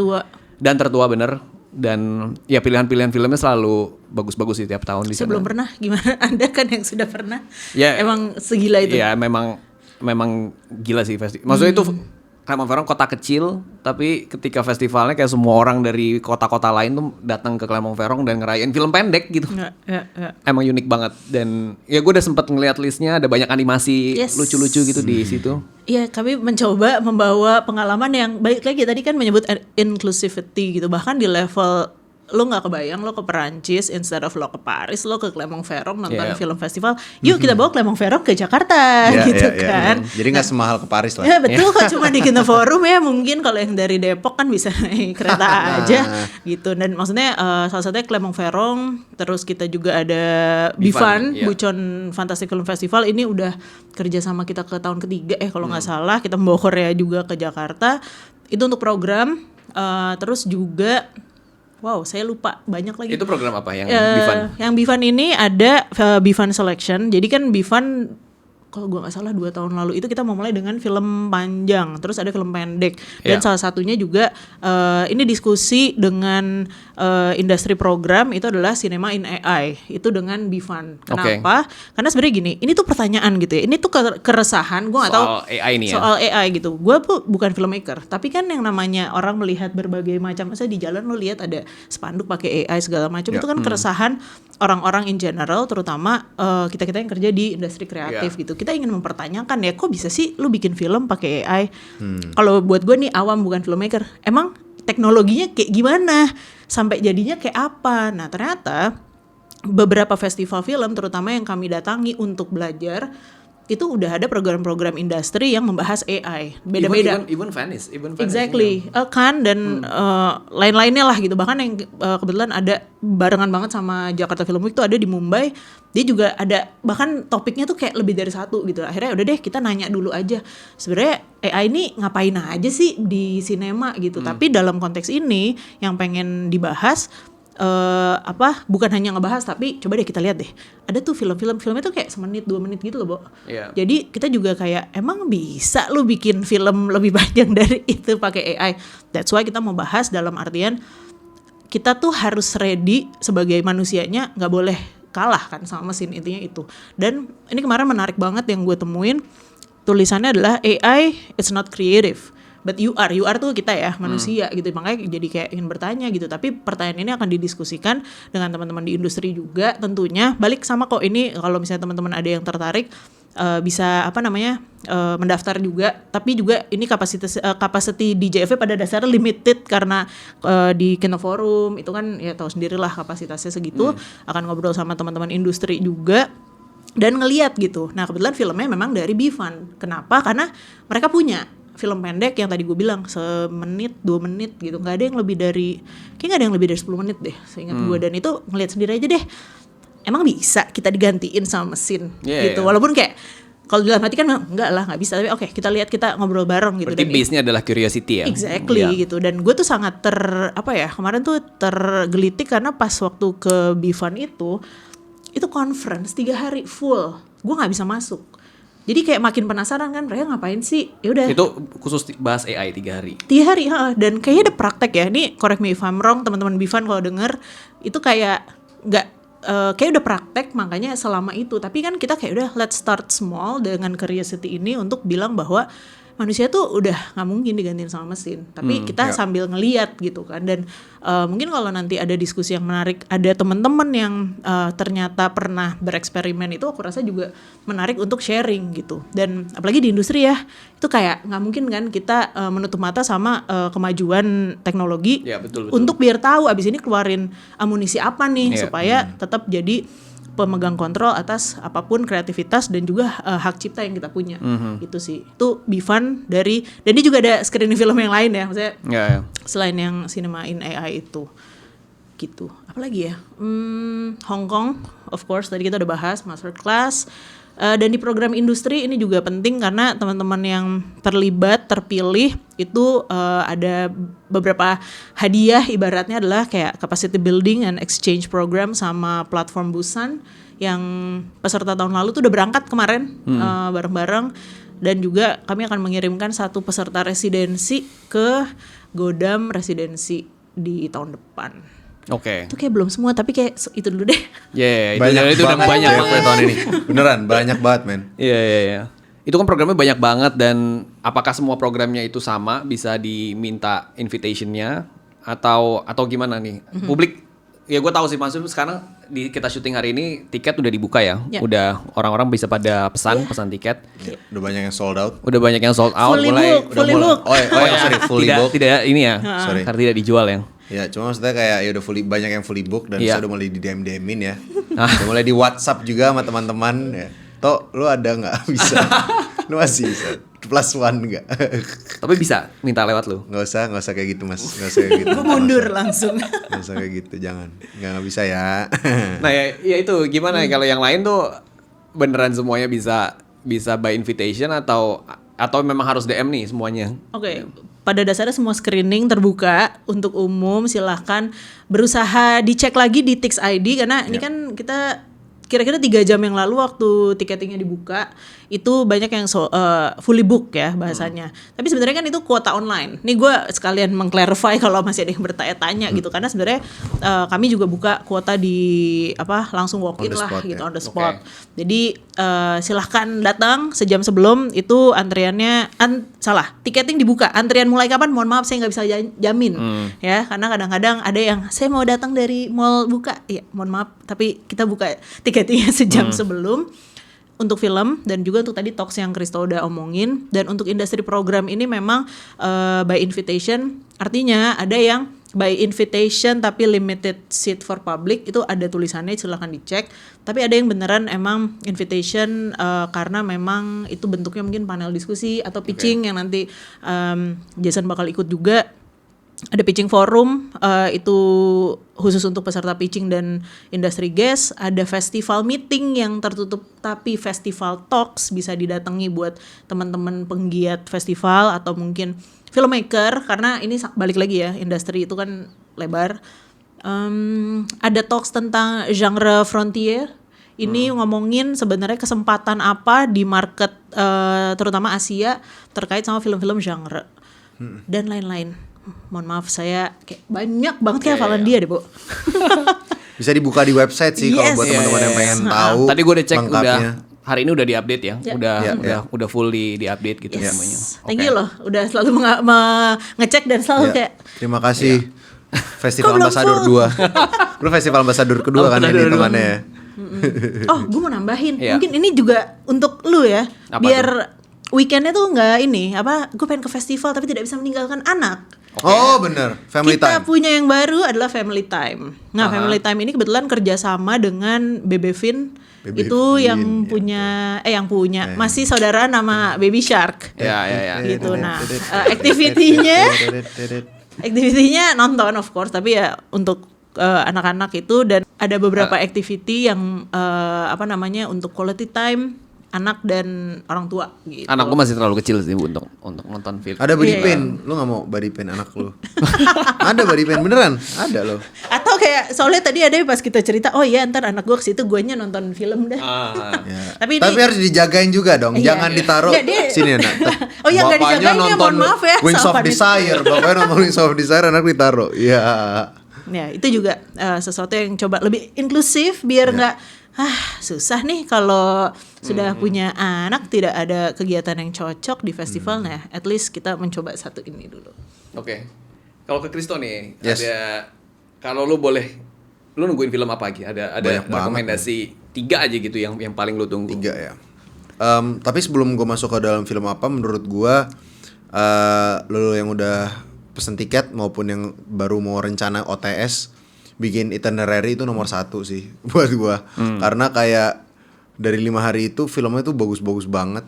Dan tertua bener. Dan ya pilihan-pilihan filmnya selalu bagus-bagus di tiap tahun di sana. Belum pernah, gimana Anda kan yang sudah pernah? Ya, emang segila itu. Ya, memang gila sih festival. Maksudnya itu Clermont Ferrand kota kecil, tapi ketika festivalnya kayak semua orang dari kota-kota lain tuh datang ke Clermont Ferrand dan ngerayain film pendek gitu. Ya. Emang unik banget. Dan ya gue udah sempet ngeliat listnya, ada banyak animasi lucu-lucu gitu di situ. Iya, kami mencoba membawa pengalaman yang baik lagi. Tadi kan menyebut inclusivity gitu. Bahkan di level lo nggak kebayang lo ke Perancis instead of lo ke Paris, lo ke Clermont Ferrand nonton film festival. Yuk kita bawa Clermont Ferrand ke Jakarta gitu kan. Jadi nggak semahal ke Paris lah. Ya betul, kok cuma di Kino Forum ya, mungkin kalau yang dari Depok kan bisa naik kereta aja gitu. Dan maksudnya salah satunya Clermont Ferrand, terus kita juga ada Bifan, Bucheon Fantastic Film Festival. Ini udah kerja sama kita ke tahun ketiga kalau nggak salah. Kita membawa Korea juga ke Jakarta. Itu untuk program. Terus juga wow, saya lupa banyak lagi. Itu program apa yang Bifan? Yang Bifan ini ada Bifan Selection. Jadi kan Bifan, kalau gue nggak salah 2 tahun lalu itu kita mau mulai dengan film panjang, terus ada film pendek, dan salah satunya juga ini diskusi dengan industri program itu adalah Cinema in AI, itu dengan Bifan. Kenapa? Karena sebenarnya gini, ini tuh pertanyaan gitu ya, ini tuh keresahan, gue nggak tahu Soal AI nih ya. soal AI gitu. Gue bukan filmmaker, tapi kan yang namanya orang melihat berbagai macam, misalnya di jalan lo lihat ada spanduk pakai AI segala macam, itu kan keresahan orang-orang in general, terutama kita yang kerja di industri kreatif gitu. Kita ingin mempertanyakan ya, kok bisa sih lu bikin film pakai AI? Kalau buat gue nih awam bukan filmmaker, emang teknologinya kayak gimana sampai jadinya kayak apa? Nah ternyata beberapa festival film terutama yang kami datangi untuk belajar itu udah ada program-program industri yang membahas AI beda-beda. Even Venice. Exactly, kan dan lain-lainnya lah gitu. Bahkan yang kebetulan ada barengan banget sama Jakarta Film Week tuh ada di Mumbai. Dia juga ada, bahkan topiknya tuh kayak lebih dari satu gitu. Akhirnya udah deh kita nanya dulu aja. Sebenarnya AI ini ngapain aja sih di sinema gitu. Tapi dalam konteks ini yang pengen dibahas bukan hanya ngebahas, tapi coba deh kita lihat deh, ada tuh filmnya tuh kayak semenit 2 menit gitu loh, Bo. Jadi kita juga kayak emang bisa lu bikin film lebih panjang dari itu pakai AI. That's why kita mau bahas dalam artian kita tuh harus ready sebagai manusianya, nggak boleh kalah kan sama mesin, intinya itu. Dan ini kemarin menarik banget yang gue temuin, tulisannya adalah AI it's not creative. But you are tuh kita ya, manusia gitu. Makanya jadi kayak ingin bertanya gitu. Tapi pertanyaan ini akan didiskusikan dengan teman-teman di industri juga tentunya. Balik sama kok ini, kalau misalnya teman-teman ada yang tertarik, bisa mendaftar juga. Tapi juga ini capacity di JFE pada dasarnya limited karena di Kino Forum itu kan ya tahu sendirilah kapasitasnya segitu. Akan ngobrol sama teman-teman industri juga dan ngeliat gitu. Nah kebetulan filmnya memang dari Bifan. Kenapa? Karena mereka punya film pendek yang tadi gue bilang semenit 2 menit gitu, nggak ada yang lebih dari 10 menit deh seingat gue. Dan itu ngeliat sendiri aja deh, emang bisa kita digantiin sama mesin gitu. Walaupun kayak kalau dalam hati kan nggak bisa, tapi oke, kita lihat, kita ngobrol bareng gitu. Berarti base-nya adalah curiosity ya. Exactly gitu. Dan gue tuh sangat kemarin tuh tergelitik karena pas waktu ke Bifan itu conference 3 hari full, gue nggak bisa masuk. Jadi kayak makin penasaran kan, mereka ngapain sih? Ya udah. Itu khusus bahas AI 3 hari. 3 hari, dan kayaknya ada praktek ya. Ini correct me if I'm wrong, teman-teman Bifan kalau denger itu kayak nggak kayak udah praktek, makanya selama itu. Tapi kan kita kayak udah let's start small dengan curiosity ini untuk bilang bahwa manusia tuh udah nggak mungkin digantiin sama mesin. Tapi kita sambil ngeliat gitu kan. Dan mungkin kalau nanti ada diskusi yang menarik, ada teman-teman yang ternyata pernah bereksperimen, itu aku rasa juga menarik untuk sharing gitu. Dan apalagi di industri ya, itu kayak nggak mungkin kan kita menutup mata sama kemajuan teknologi. Betul. Untuk biar tahu abis ini keluarin amunisi apa nih supaya tetap jadi pemegang kontrol atas apapun kreativitas dan juga hak cipta yang kita punya. Gitu sih. Itu Bifan dari, dan dia juga ada screening film yang lain ya, maksudnya selain yang Cinema in AI itu. Gitu. Apalagi ya? Hong Kong, of course tadi kita udah bahas masterclass. Dan di program industri ini juga penting karena teman-teman yang terpilih itu ada beberapa hadiah, ibaratnya adalah kayak capacity building and exchange program sama platform Busan yang peserta tahun lalu tuh udah berangkat kemarin bareng-bareng. Dan juga kami akan mengirimkan 1 peserta residensi ke Godam residensi di tahun depan. Itu kayak belum semua, tapi kayak itu dulu deh. Itu udah banyak banget tahun ini. Beneran banyak banget, men. Iya. Itu kan programnya banyak banget, dan apakah semua programnya itu sama, bisa diminta invitation-nya atau gimana nih? Publik, ya gue tahu sih, maksudnya sekarang kita syuting hari ini tiket udah dibuka ya. Udah orang-orang bisa pada pesan tiket. Udah banyak yang sold out. Fully book. Fully book. Tidak ini ya. Sorry. Karena tidak dijual ya. Ya cuma maksudnya kayak ya udah banyak yang fully book dan saya udah mulai di DM-in ya. Udah mulai di WhatsApp juga sama teman-teman ya. Toh lu ada nggak bisa? Lu masih bisa +1 nggak? Tapi bisa minta lewat lu. Nggak usah kayak gitu mas. Nggak usah kayak gitu. Gue mundur langsung. Nggak usah kayak gitu, jangan. Nggak bisa ya. Nah ya itu gimana kalau yang lain tuh beneran semuanya bisa by invitation atau memang harus DM nih semuanya? Oke. Pada dasarnya semua screening terbuka untuk umum, silahkan berusaha dicek lagi di Tix ID karena ini kan kita kira-kira 3 jam yang lalu waktu tiketingnya dibuka itu banyak yang fully book ya bahasanya. Tapi sebenarnya kan itu kuota online. Nih gue sekalian mengclarify kalau masih ada yang bertanya-tanya gitu, karena sebenarnya kami juga buka kuota di langsung walk in lah gitu, on the spot. Jadi silahkan datang sejam sebelum itu antriannya tiketing dibuka. Antrian mulai kapan? Mohon maaf saya nggak bisa jamin ya, karena kadang-kadang ada yang saya mau datang dari mall buka, ya mohon maaf tapi kita buka tiketingnya sejam sebelum. Untuk film dan juga untuk tadi talks yang Christo udah omongin. Dan untuk industri program ini memang by invitation, artinya ada yang by invitation tapi limited seat for public, itu ada tulisannya, silahkan dicek. Tapi ada yang beneran emang invitation karena memang itu bentuknya mungkin panel diskusi atau pitching yang nanti Jason bakal ikut juga. Ada pitching forum, itu khusus untuk peserta pitching dan industry guest. Ada festival meeting yang tertutup tapi festival talks bisa didatangi buat teman-teman penggiat festival atau mungkin filmmaker, karena ini balik lagi ya, industri itu kan lebar. Ada talks tentang genre frontier. Ini ngomongin sebenarnya kesempatan apa di market terutama Asia terkait sama film-film genre dan lain-lain. Mohon maaf saya kayak banyak banget kayak hafalan dia deh, Bu. Bisa dibuka di website sih kalau buat teman-teman yang pengen tahu. Tadi gue udah cek lengkapnya. hari ini udah diupdate ya. Udah full diupdate gitu semuanya. Thank you loh, udah selalu ngecek dan selalu kayak terima kasih. Festival Ambassador 2. Lu Festival Ambassador kedua kan ini temannya ya. Oh, gue mau nambahin. Mungkin ini juga untuk lu ya. Biar weekendnya tuh nggak gue pengen ke festival tapi tidak bisa meninggalkan anak. Oh bener, family Kita time. punya yang baru adalah family time. Nah family time ini kebetulan kerjasama dengan Bebevin. Itu yang punya masih saudara nama Baby Shark. Ya. Gitu. Nah aktivitinya nonton of course, tapi ya untuk anak-anak itu, dan ada beberapa activity yang untuk quality time anak dan orang tua gitu. Anak gue masih terlalu kecil sih Bu untuk nonton film. Ada body pain, lu nggak mau body pain anak lu? Ada body pain beneran, ada loh. Atau kayak soalnya tadi ada pas kita cerita, oh iya ntar anak gue kesitu guanya nonton film dah. Ya. Tapi harus dijagain juga dong, jangan ditaruh sini anak. Oh iya nggak dijagain ya, mohon maaf ya. Wings of Desire, bapaknya nonton Wings of Desire, anak ditaruh. Iya. Ya itu juga sesuatu yang coba lebih inklusif biar nggak susah nih kalau sudah punya anak tidak ada kegiatan yang cocok di festival. Nah at least kita mencoba satu ini dulu. Oke. Kalau ke Christo nih, Yes. ada kalau lu nungguin film apa lagi? Ada Banyak rekomendasi 3 aja gitu yang paling lu tunggu. 3 ya. Tapi sebelum gue masuk ke dalam film apa, menurut gue lu yang udah pesen tiket maupun yang baru mau rencana OTS bikin itinerary itu nomor 1 sih buat gue. Karena kayak dari 5 hari itu filmnya tuh bagus-bagus banget,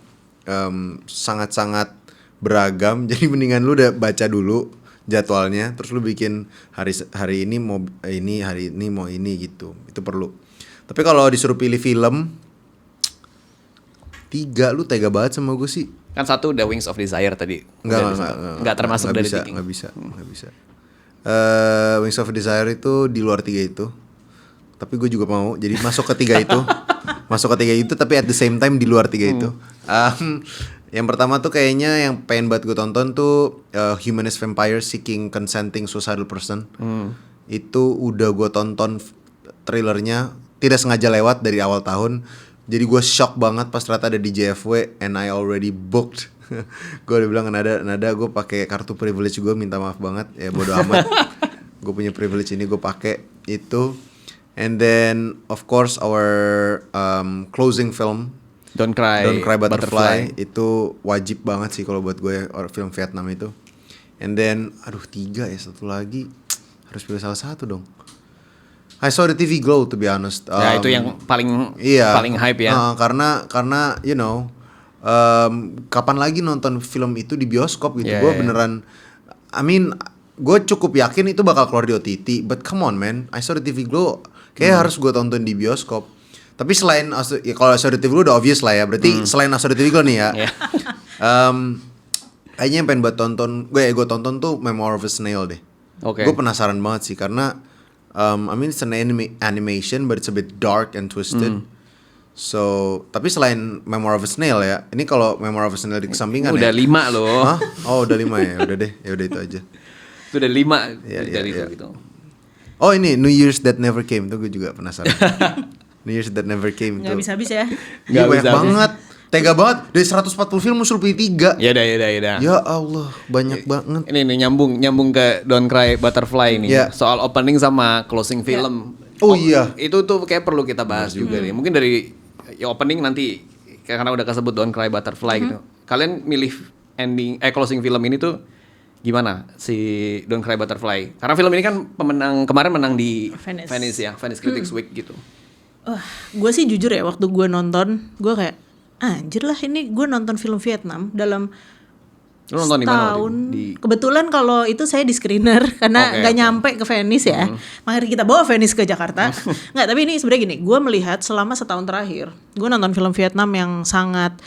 sangat-sangat beragam. Jadi mendingan lu udah baca dulu jadwalnya, terus lu bikin hari ini mau ini, hari ini mau ini gitu. Itu perlu. Tapi kalau disuruh pilih film 3, lu tega banget sama gue sih. Kan 1 udah Wings of Desire tadi. Enggak termasuk dari Thinking. Enggak bisa. Wings of Desire itu di luar 3 itu. Tapi gue juga mau. Jadi masuk ke 3 itu. Tapi at the same time di luar 3 itu. Yang pertama tuh kayaknya yang pengen banget gue tonton tuh Humanist Vampire Seeking Consenting Suicidal Person. Itu udah gue tonton trailernya, tidak sengaja lewat dari awal tahun. Jadi gue shock banget pas ternyata ada di JFW and I already booked. Gue udah bilang nada gue pakai kartu privilege gue, minta maaf banget ya, bodo amat. Gue punya privilege ini gue pakai itu. And then of course our closing film Don't Cry Butterfly itu wajib banget sih kalau buat gue, film Vietnam itu. And then 3 ya, satu lagi harus pilih salah satu dong. I saw the TV Glow to be honest. Ya itu yang paling hype ya. Karena you know, kapan lagi nonton film itu di bioskop gitu. Gue beneran, gue cukup yakin itu bakal keluar di OTT. But come on man, I saw the TV Glow kayak harus gue tonton di bioskop. Tapi selain kalau I saw the TV Glow udah obvious lah ya. Berarti selain I saw the TV Glow nih ya. Kayaknya yang pengen buat gue tonton tuh Memoir of a Snail deh. Gue penasaran banget sih karena it's an animation but it's a bit dark and twisted. So, tapi selain Memoir of a Snail ya, ini kalau Memoir of a Snail di kesampingan Udah ya. 5 loh. Hah? Oh, udah 5 ya. Udah deh. Ya udah itu aja. Itu udah 5 Iya, dari iya, itu gitu. Oh, ini New Year's That Never Came. Itu gue juga penasaran. New Year's That Never Came Nggak tuh. bisa-habis ya. Iya, Nggak banyak bisa banget. Tega banget. Dari 140 film musuh pilih 3. Ya udah. Ya Allah, banyak banget. Ini nih nyambung ke Don't Cry Butterfly nih. Iya. Soal opening sama closing film. Oh, iya. Itu tuh kayak perlu kita bahas juga nih. Mungkin dari opening nanti karena udah kesebut Don't Cry Butterfly gitu. Kalian milih closing film ini tuh gimana si Don't Cry Butterfly? Karena film ini kan kemarin menang di Venice. Venice Critics Week gitu. Gue sih jujur ya, waktu gue nonton, gue kayak anjir lah, ini gue nonton film Vietnam dalam Lu nonton di mana? setahun. Di Kebetulan kalau itu saya di screener karena nggak nyampe ke Venice ya. Makanya kita bawa Venice ke Jakarta. Nggak, tapi ini sebenarnya gini, gue melihat selama setahun terakhir, gue nonton film Vietnam yang sangat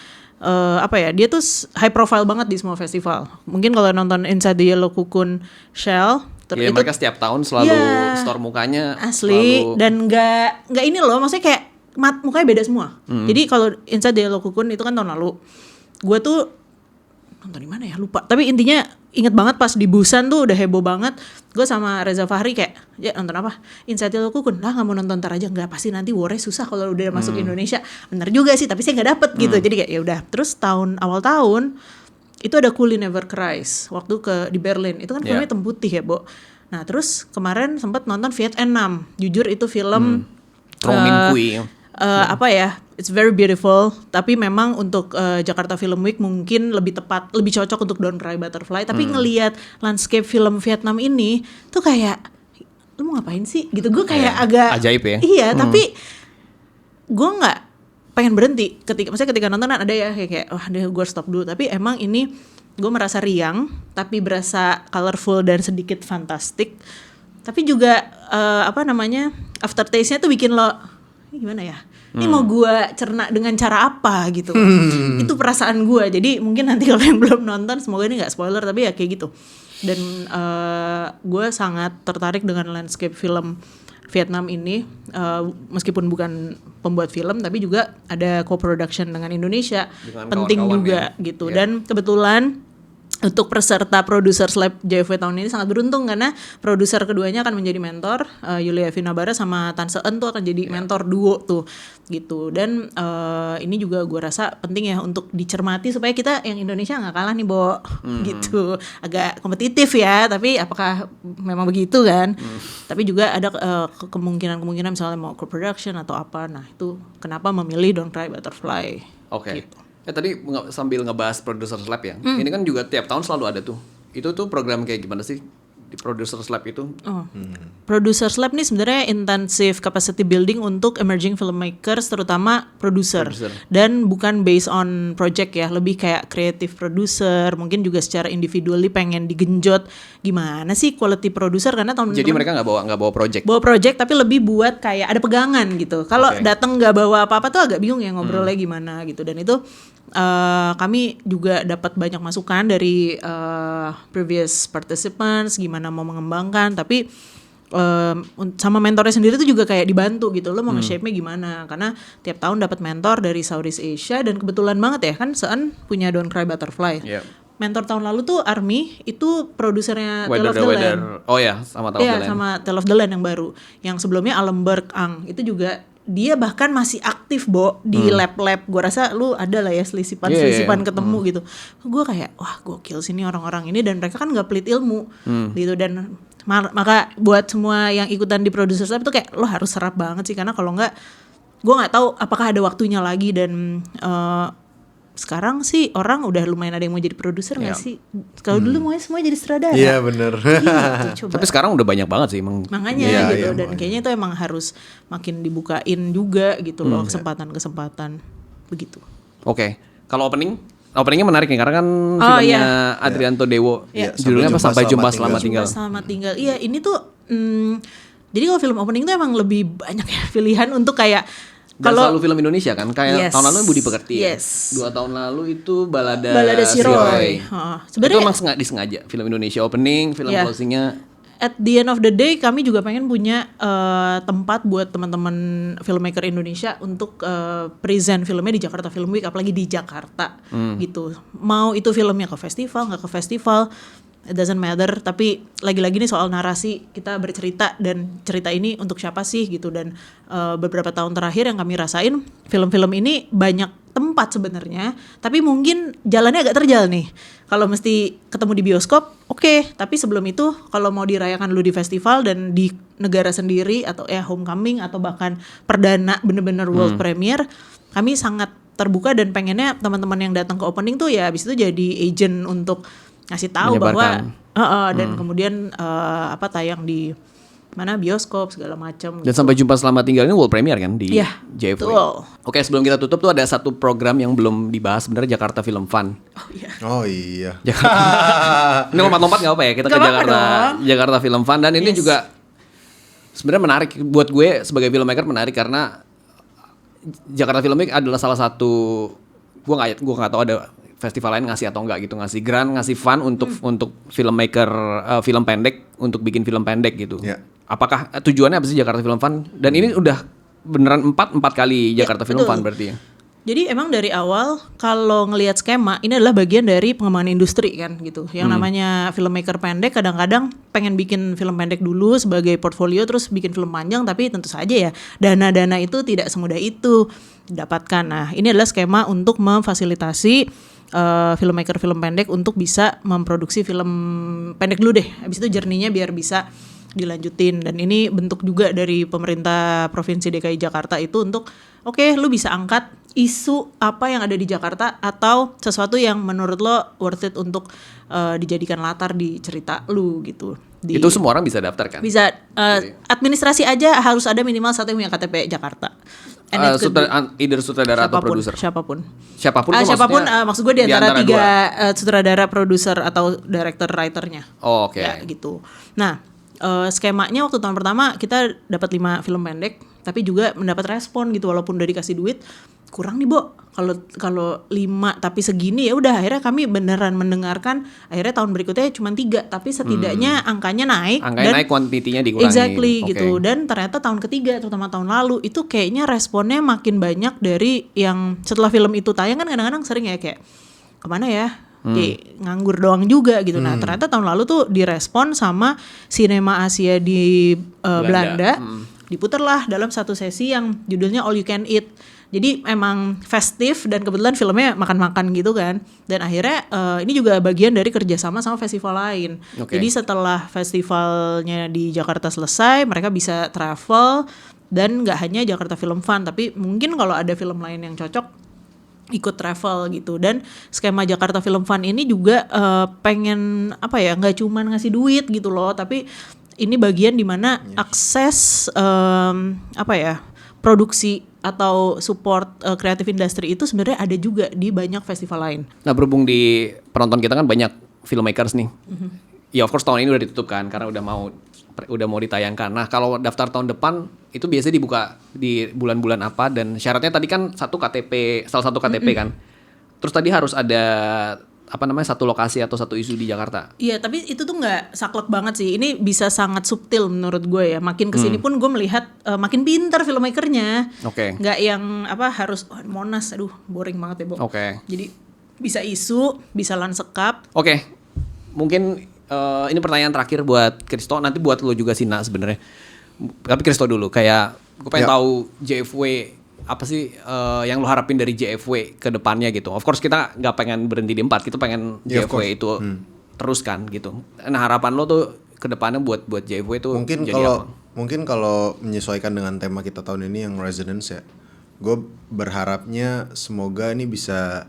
dia tuh high profile banget di semua festival. Mungkin kalau nonton Inside the Yellow Cocoon Shell, Iya, mereka setiap tahun selalu store mukanya asli selalu... dan nggak ini loh, maksudnya kayak mukanya beda semua. Jadi kalau Inside the Yellow Cocoon itu kan tahun lalu, gue tuh nonton di mana ya, lupa. Tapi intinya inget banget pas di Busan tuh udah heboh banget. Gue sama Reza Fahri kayak, ya nonton apa? Inside the Yellow Cocoon. Lah nggak mau nonton ntar aja, nggak, pasti nanti war-nya susah kalau udah masuk Indonesia. Bener juga sih, tapi saya nggak dapet gitu. Jadi kayak ya udah. Terus awal tahun itu ada Coolie Never Cries waktu di Berlin. Itu kan filmnya hitam putih ya, Bo. Nah terus kemarin sempat nonton Vietnam. Jujur itu film Trong Minh Quy. It's very beautiful, tapi memang untuk Jakarta Film Week mungkin lebih cocok untuk Don't Cry Butterfly. Tapi ngelihat landscape film Vietnam ini tuh kayak, lu mau ngapain sih? Gitu, gue kayak agak ajaib ya. Iya, tapi gue nggak pengen berhenti ketika nonton ada ya kayak gue stop dulu. Tapi emang ini gue merasa riang, tapi berasa colorful dan sedikit fantastik. Tapi juga aftertaste-nya tuh bikin lo gimana ya? Ini mau gue cerna dengan cara apa gitu. Itu perasaan gue. Jadi mungkin nanti kalau yang belum nonton, semoga ini gak spoiler, tapi ya kayak gitu. Dan gue sangat tertarik dengan landscape film Vietnam ini. Meskipun bukan pembuat film, tapi juga ada co-production dengan Indonesia. Dengan penting juga gitu. Dan kebetulan untuk peserta Producers Lab JFW tahun ini sangat beruntung karena produser keduanya akan menjadi mentor, Yulia Vinabara sama Tan Seun tuh akan jadi mentor duo tuh gitu. Dan ini juga gue rasa penting ya untuk dicermati supaya kita yang Indonesia nggak kalah nih, Bo. Gitu. Agak kompetitif ya, tapi apakah memang begitu kan? Tapi juga ada kemungkinan misalnya mau co-production atau apa. Nah itu kenapa memilih Don't Cry Butterfly. Oke. Gitu. Tadi sambil ngebahas Producers Lab ya. Ini kan juga tiap tahun selalu ada tuh. Itu tuh program kayak gimana sih di Producers Lab itu? Producers Lab nih sebenarnya intensive capacity building untuk emerging filmmakers, terutama producer. Dan bukan based on project ya, lebih kayak creative producer, mungkin juga secara individually pengen digenjot gimana sih quality producer, karena tahun Jadi mereka nggak bawa project. Bawa project tapi lebih buat kayak ada pegangan gitu. Kalau datang nggak bawa apa-apa tuh agak bingung ya ngobrolnya gimana gitu. Dan itu kami juga dapat banyak masukan dari previous participants gimana mau mengembangkan, tapi sama mentornya sendiri tuh juga kayak dibantu gitu, lo mau nge-shape-nya gimana, karena tiap tahun dapat mentor dari Southeast Asia. Dan kebetulan banget ya kan Seun punya Don't Cry Butterfly. Mentor tahun lalu tuh Army, itu produsernya Tale of the Land. Oh ya, sama Tale of the Land. Sama Tale of the Land yang baru. Yang sebelumnya Alemberg Ang, itu juga dia bahkan masih aktif, Bo, di lab-lab. Gue rasa lu ada lah ya selisipan ketemu gitu. Gue kayak wah gokil sini orang-orang ini, dan mereka kan gak pelit ilmu gitu. Dan maka buat semua yang ikutan di Producers Lab itu kayak lo harus serap banget sih, karena kalau nggak gue nggak tahu apakah ada waktunya lagi. Dan sekarang sih orang udah lumayan ada yang mau jadi produser nggak sih? Kalau dulu mau semua jadi sutradara. Iya bener. Gitu, Tapi sekarang udah banyak banget sih makanya gitu. Dan kayaknya itu emang harus makin dibukain juga gitu loh, kesempatan-kesempatan begitu. Oke. Kalau openingnya menarik nih, karena kan filmnya Adrianto Dewo. Judulnya apa? Sampai Jumpa Selamat Tinggal. Selamat Tinggal. Iya, ini tuh jadi kalau film opening tuh emang lebih banyak ya pilihan untuk kayak Dan selalu film Indonesia kan, kayak tahun lalu Budi Pekerti ya. 2 tahun lalu itu Balada Si Roy. Sebenarnya itu emang disengaja film Indonesia opening, film closingnya at the end of the day kami juga pengen punya tempat buat teman-teman filmmaker Indonesia untuk present filmnya di Jakarta Film Week, apalagi di Jakarta gitu. Mau itu filmnya ke festival, nggak ke festival, it doesn't matter. Tapi lagi-lagi nih soal narasi, kita bercerita dan cerita ini untuk siapa sih gitu. Dan beberapa tahun terakhir yang kami rasain, film-film ini banyak tempat sebenarnya, tapi mungkin jalannya agak terjal nih. Kalau mesti ketemu di bioskop, oke. Tapi sebelum itu, kalau mau dirayakan dulu di festival dan di negara sendiri atau homecoming atau bahkan perdana bener-bener world premiere, kami sangat terbuka dan pengennya teman-teman yang datang ke opening tuh ya habis itu jadi agent untuk ngasih tahu bahwa dan kemudian tayang di mana bioskop segala macam. Dan Sampai Jumpa Selamat Tinggal ini world premiere kan di JFW. Betul. Oke, sebelum kita tutup tuh ada satu program yang belum dibahas sebenarnya, Jakarta Film Fun. Oh iya. Ini lompat-lompat nggak apa ya, kita Gak ke apa-apa Jakarta Film Fun, dan ini juga sebenarnya menarik buat gue sebagai filmmaker, menarik karena Jakarta Film Week adalah salah satu, gue nggak tahu ada festival lain ngasih atau enggak gitu, ngasih grant, ngasih fund untuk filmmaker film pendek, untuk bikin film pendek gitu. Yeah. Apakah tujuannya apa sih Jakarta Film Fun? Dan ini udah beneran 4 kali Jakarta Film betul. Fun berarti ya? Jadi emang dari awal kalau ngelihat skema ini adalah bagian dari pengembangan industri kan gitu. Yang namanya filmmaker pendek kadang-kadang pengen bikin film pendek dulu sebagai portfolio terus bikin film panjang, tapi tentu saja ya dana-dana itu tidak semudah itu didapatkan. Nah, ini adalah skema untuk memfasilitasi filmmaker film pendek untuk bisa memproduksi film pendek dulu deh. Habis itu journey-nya biar bisa dilanjutin. Dan ini bentuk juga dari pemerintah Provinsi DKI Jakarta itu untuk lu bisa angkat isu apa yang ada di Jakarta atau sesuatu yang menurut lo worth it untuk dijadikan latar di cerita lu gitu. Itu semua orang bisa daftar kan? Bisa. Administrasi aja harus ada minimal satu yang punya KTP Jakarta. Either sutradara atau produser? Siapapun Maksudnya maksud gue di antara 3 dua. sutradara, produser atau director writernya. Oh, oke. Ya gitu. Nah, skemanya waktu tahun pertama kita dapat 5 film pendek, tapi juga mendapat respon gitu walaupun udah dikasih duit kurang nih Bo. Kalau 5 tapi segini ya udah, akhirnya kami beneran mendengarkan. Akhirnya tahun berikutnya cuma 3, tapi setidaknya angkanya naik. Angkanya naik, kuantitinya dikurangi. Exactly gitu. Dan ternyata tahun ketiga terutama tahun lalu itu kayaknya responnya makin banyak dari yang setelah film itu tayang kan kadang-kadang sering ya kayak kemana ya? Kayak nganggur doang juga gitu. Nah ternyata tahun lalu tuh direspon sama Cinema Asia di Belanda. Diputarlah dalam satu sesi yang judulnya All You Can Eat. Jadi emang festif dan kebetulan filmnya makan-makan gitu kan. Dan akhirnya ini juga bagian dari kerjasama sama festival lain. Jadi setelah festivalnya di Jakarta selesai, mereka bisa travel dan nggak hanya Jakarta Film Fun, tapi mungkin kalau ada film lain yang cocok ikut travel gitu. Dan skema Jakarta Film Fun ini juga pengen nggak cuman ngasih duit gitu loh, tapi ini bagian dimana akses produksi atau support kreatif industri itu sebenarnya ada juga di banyak festival lain. Nah, berhubung di penonton kita kan banyak filmmakers nih. Ya of course tahun ini udah ditutup kan karena udah mau ditayangkan. Nah, kalau daftar tahun depan itu biasanya dibuka di bulan-bulan apa, dan syaratnya tadi kan salah satu KTP kan. Terus tadi harus ada satu lokasi atau satu isu di Jakarta. Iya, tapi itu tuh nggak saklek banget sih. Ini bisa sangat subtil menurut gue ya. Makin kesini pun gue melihat makin pintar filmmakernya. Oke. Nggak yang harus Monas, aduh boring banget ya Bo. Oke. Jadi bisa isu, bisa lansekap. Oke. Mungkin ini pertanyaan terakhir buat Christo, nanti buat lo juga Sina sebenarnya. Tapi Christo dulu, kayak gue pengen tahu JFW apa sih yang lo harapin dari JFW ke depannya gitu. Of course kita nggak pengen berhenti di 4, kita pengen JFW itu teruskan gitu. Nah, harapan lo tuh ke depannya buat JFW itu mungkin kalau menyesuaikan dengan tema kita tahun ini yang resonance ya. Gue berharapnya semoga ini bisa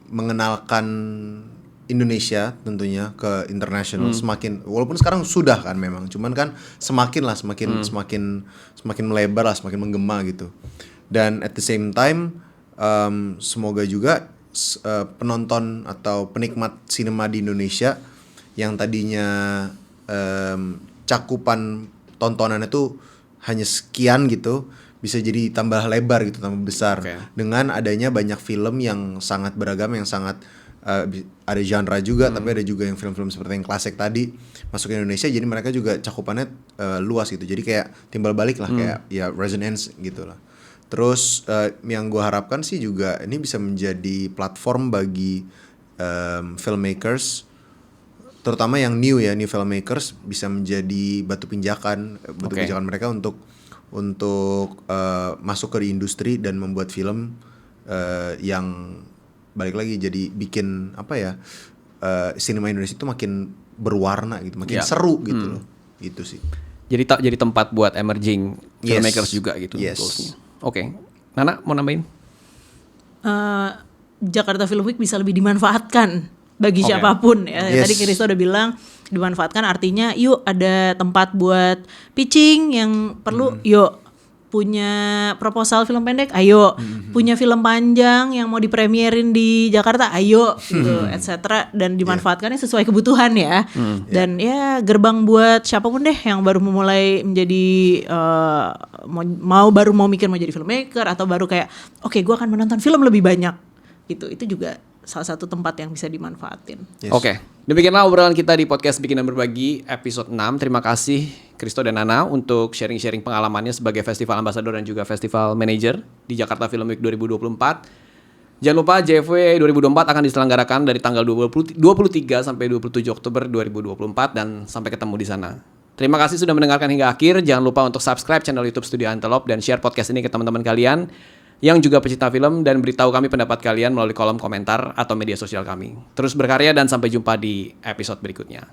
mengenalkan Indonesia tentunya ke internasional semakin, walaupun sekarang sudah kan memang, cuman kan semakin melebar lah, semakin menggema gitu. Dan at the same time semoga juga penonton atau penikmat sinema di Indonesia yang tadinya cakupan tontonannya tuh hanya sekian gitu bisa jadi tambah lebar gitu, tambah besar dengan adanya banyak film yang sangat beragam, yang sangat ada genre juga, tapi ada juga yang film-film seperti yang klasik tadi masuk ke Indonesia, jadi mereka juga cakupannya luas gitu. Jadi kayak timbal balik lah, kayak ya resonance gitu lah. Terus yang gue harapkan sih juga ini bisa menjadi platform bagi filmmakers, terutama yang new filmmakers, bisa menjadi batu pijakan mereka untuk masuk ke industri dan membuat film yang balik lagi jadi bikin sinema Indonesia itu makin berwarna gitu, makin seru gitu loh. Gitu sih. Jadi tempat buat emerging filmmakers juga gitu. Yes. Oke. Nana mau nambahin? Jakarta Film Week bisa lebih dimanfaatkan bagi siapapun ya. Yes. Tadi Christo udah bilang dimanfaatkan, artinya yuk ada tempat buat pitching yang perlu, yuk punya proposal film pendek, ayo punya film panjang yang mau dipremierin di Jakarta, ayo gitu, etc. Dan dimanfaatkannya sesuai kebutuhan ya. Dan ya gerbang buat siapapun deh yang baru memulai menjadi baru mau mikir mau jadi filmmaker, atau baru kayak oke, gue akan menonton film lebih banyak gitu. Itu juga salah satu tempat yang bisa dimanfaatin. Yes. Oke. Demikianlah obrolan kita di podcast Bikin dan Berbagi episode 6. Terima kasih Christo dan Nana untuk sharing-sharing pengalamannya sebagai festival ambassador dan juga festival manager di Jakarta Film Week 2024. Jangan lupa JFW 2024 akan diselenggarakan dari tanggal 23 sampai 27 Oktober 2024 dan sampai ketemu di sana. Terima kasih sudah mendengarkan hingga akhir. Jangan lupa untuk subscribe channel YouTube Studio Antelope dan share podcast ini ke teman-teman kalian yang juga pecinta film, dan beritahu kami pendapat kalian melalui kolom komentar atau media sosial kami. Terus berkarya dan sampai jumpa di episode berikutnya.